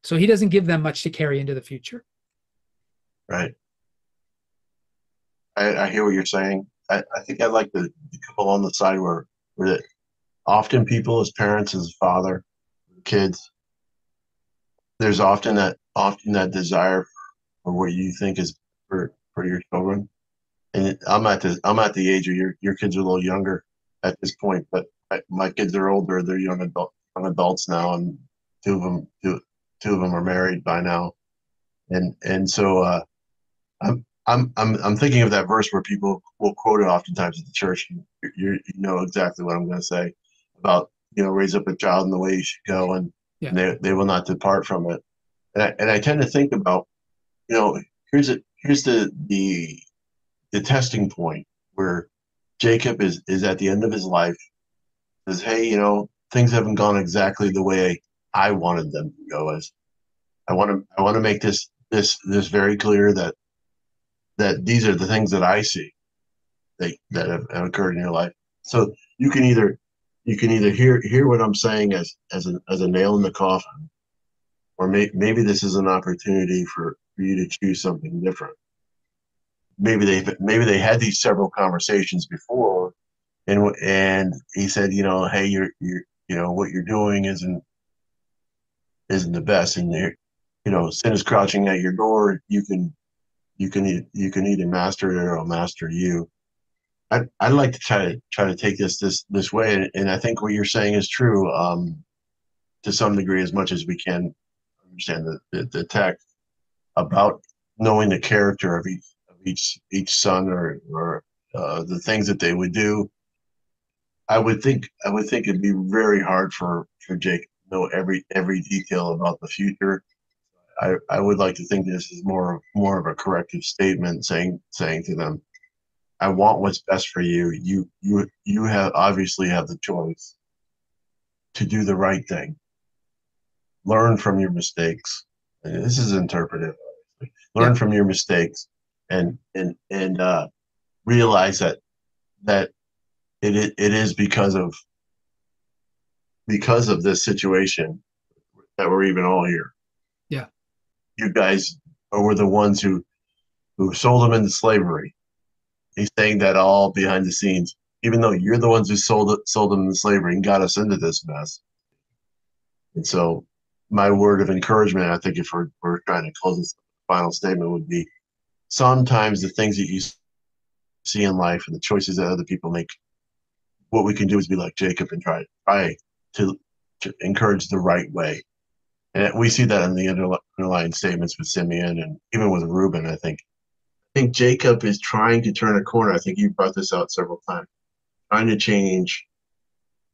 So he doesn't give them much to carry into the future. Right. I hear what you're saying. I think I like the couple on the side where that often people as parents, as a father, kids, there's often that desire for what you think is for your children. And I'm at the age of your kids are a little younger at this point, but my kids are older. They're young adults now, and two of them two of them are married by now. And so I'm thinking of that verse where people will quote it oftentimes at the church. You know exactly what I'm going to say about, raise up a child in the way he should go, Yeah. and they will not depart from it. And I tend to think about, you know here's the testing point where Jacob is at the end of his life, says, hey, things haven't gone exactly the way I wanted them to go. As I want to make this very clear, that these are the things that I see that have occurred in your life. So you can either hear what I'm saying as a nail in the coffin, or maybe this is an opportunity for you to choose something different. Maybe they had these several conversations before, and he said, hey, what you're doing isn't the best, and sin is crouching at your door. You can either master it, or it'll master you. I'd like to try to take this way, and I think what you're saying is true, to some degree, as much as we can understand the text about knowing the character of each son, or the things that they would do. I would think it'd be very hard for Jake to know every detail about the future. I would like to think this is more of a corrective statement, saying to them, I want what's best for you. You have obviously have the choice to do the right thing. Learn from your mistakes. And this is interpretive. Obviously. Yeah. Learn from your mistakes, and realize that it is because of this situation that we're even all here. Yeah. You guys were the ones who sold them into slavery. He's saying that all behind the scenes, even though you're the ones who sold them into slavery and got us into this mess. And so, my word of encouragement, I think, if we're trying to close this final statement, would be sometimes the things that you see in life and the choices that other people make, what we can do is be like Jacob and try to encourage the right way. And we see that in the underlying statements with Simeon and even with Reuben. I think Jacob is trying to turn a corner. I think you brought this out several times, trying to change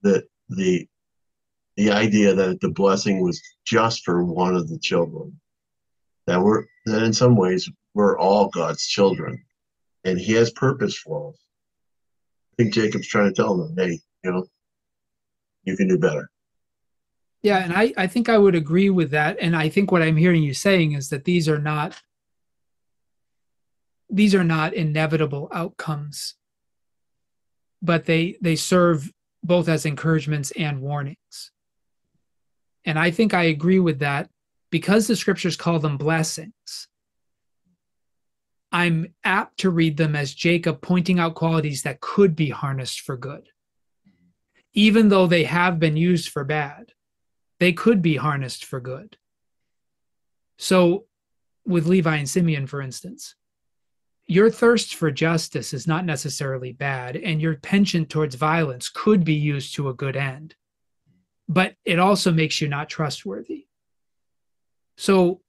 the the the idea that the blessing was just for one of the children. That in some ways we're all God's children, and He has purpose for us. I think Jacob's trying to tell them, hey, you can do better. Yeah. And I think I would agree with that. And I think what I'm hearing you saying is that these are not inevitable outcomes, but they serve both as encouragements and warnings. And I think I agree with that because the scriptures call them blessings. I'm apt to read them as Jacob pointing out qualities that could be harnessed for good. Even though they have been used for bad, they could be harnessed for good. So, with Levi and Simeon, for instance, your thirst for justice is not necessarily bad, and your penchant towards violence could be used to a good end, but it also makes you not trustworthy. So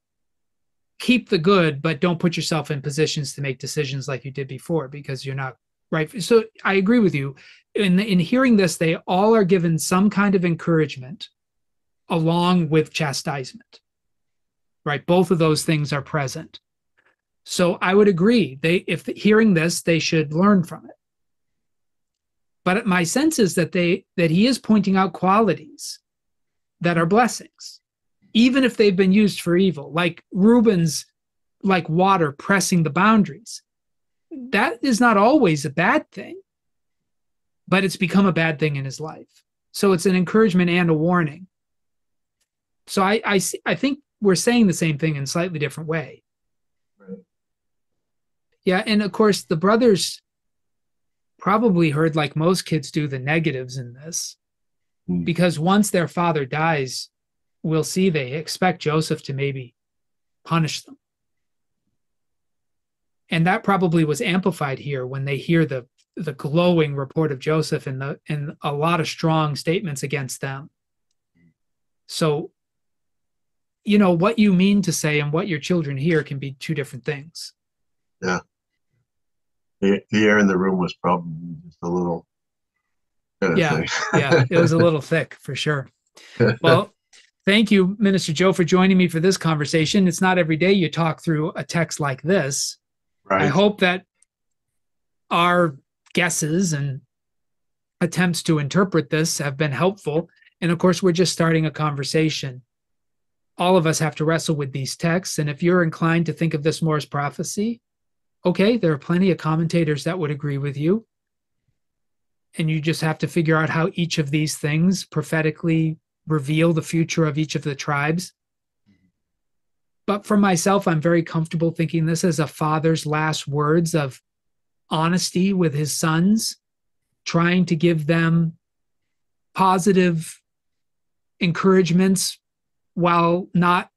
keep the good, but don't put yourself in positions to make decisions like you did before because you're not right. So I agree with you. In hearing this, they all are given some kind of encouragement along with chastisement, right? Both of those things are present. So I would agree. If hearing this, they should learn from it. But my sense is that he is pointing out qualities that are blessings, even if they've been used for evil, like Reuben's, like water pressing the boundaries. That is not always a bad thing, but it's become a bad thing in his life. So it's an encouragement and a warning. So I think we're saying the same thing in a slightly different way. Right. Yeah, and of course the brothers probably heard, like most kids do, the negatives in this, because once their father dies, we'll see they expect Joseph to maybe punish them. And that probably was amplified here when they hear the glowing report of Joseph and a lot of strong statements against them. So, what you mean to say and what your children hear can be two different things. Yeah. The air in the room was probably just a little. Yeah, it was a little thick for sure. Well, thank you, Minister Joe, for joining me for this conversation. It's not every day you talk through a text like this. Right. I hope that our guesses and attempts to interpret this have been helpful. And of course, we're just starting a conversation. All of us have to wrestle with these texts. And if you're inclined to think of this more as prophecy, okay, there are plenty of commentators that would agree with you. And you just have to figure out how each of these things prophetically reveal the future of each of the tribes. But for myself, I'm very comfortable thinking this as a father's last words of honesty with his sons, trying to give them positive encouragements while not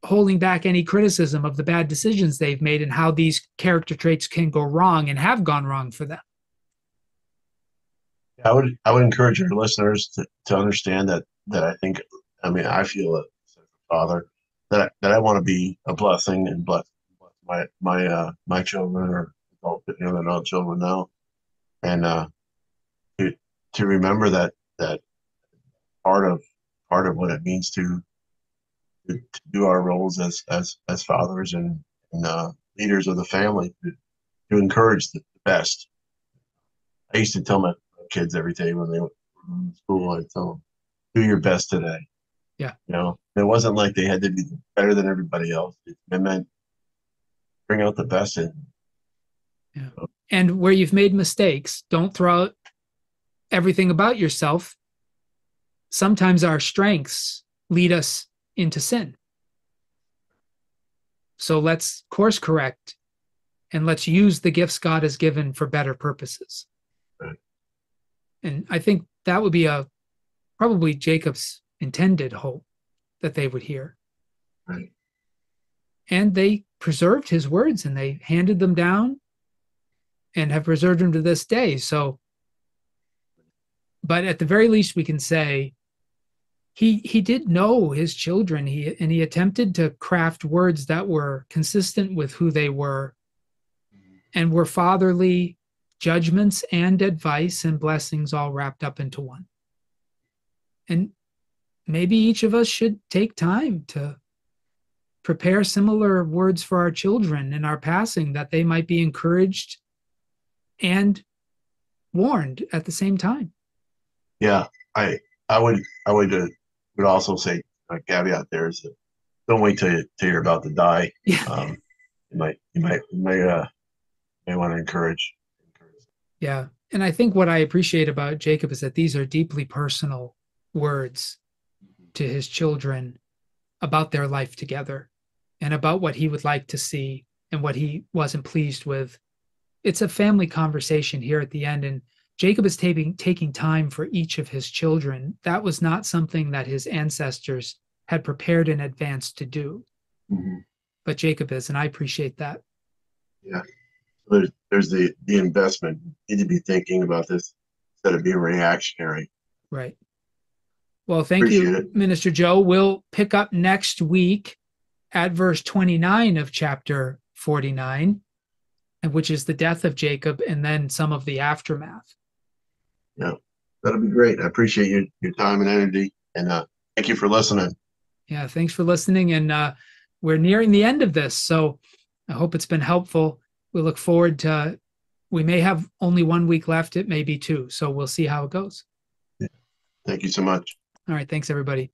holding back any criticism of the bad decisions they've made and how these character traits can go wrong and have gone wrong for them. I would encourage your listeners to understand that I feel as a father that I want to be a blessing and bless my children or young adult children now, and to remember that part of what it means to do our roles as fathers and leaders of the family, to encourage the best. I used to tell my kids every day when they went to school, I'd tell them, do your best today. Yeah. It wasn't like they had to be better than everybody else. It meant bring out the best in them. Yeah. And where you've made mistakes, don't throw out everything about yourself. Sometimes our strengths lead us into sin. So let's course correct and let's use the gifts God has given for better purposes. Right. And I think that would be probably Jacob's intended hope that they would hear. Right. And they preserved his words and they handed them down and have preserved them to this day. So, but at the very least, we can say he did know his children. He attempted to craft words that were consistent with who they were and were fatherly judgments and advice and blessings all wrapped up into one. And maybe each of us should take time to prepare similar words for our children in our passing, that they might be encouraged and warned at the same time. Yeah, I would also say a caveat there is that don't wait till you're about to die. Yeah. You may want to encourage. Yeah. And I think what I appreciate about Jacob is that these are deeply personal words to his children about their life together and about what he would like to see and what he wasn't pleased with. It's a family conversation here at the end, and Jacob is taking time for each of his children. That was not something that his ancestors had prepared in advance to do. Mm-hmm. But Jacob is, and I appreciate that. Yeah. There's the investment. You need to be thinking about this instead of being reactionary. Right. Well, thank you, Minister Joe. We'll pick up next week at verse 29 of chapter 49, which is the death of Jacob and then some of the aftermath. Yeah, that'll be great. I appreciate your time and energy, and thank you for listening. Yeah, thanks for listening. And we're nearing the end of this, so I hope it's been helpful. We look forward to we may have only 1 week left. It may be two. So we'll see how it goes. Thank you so much. All right. Thanks, everybody.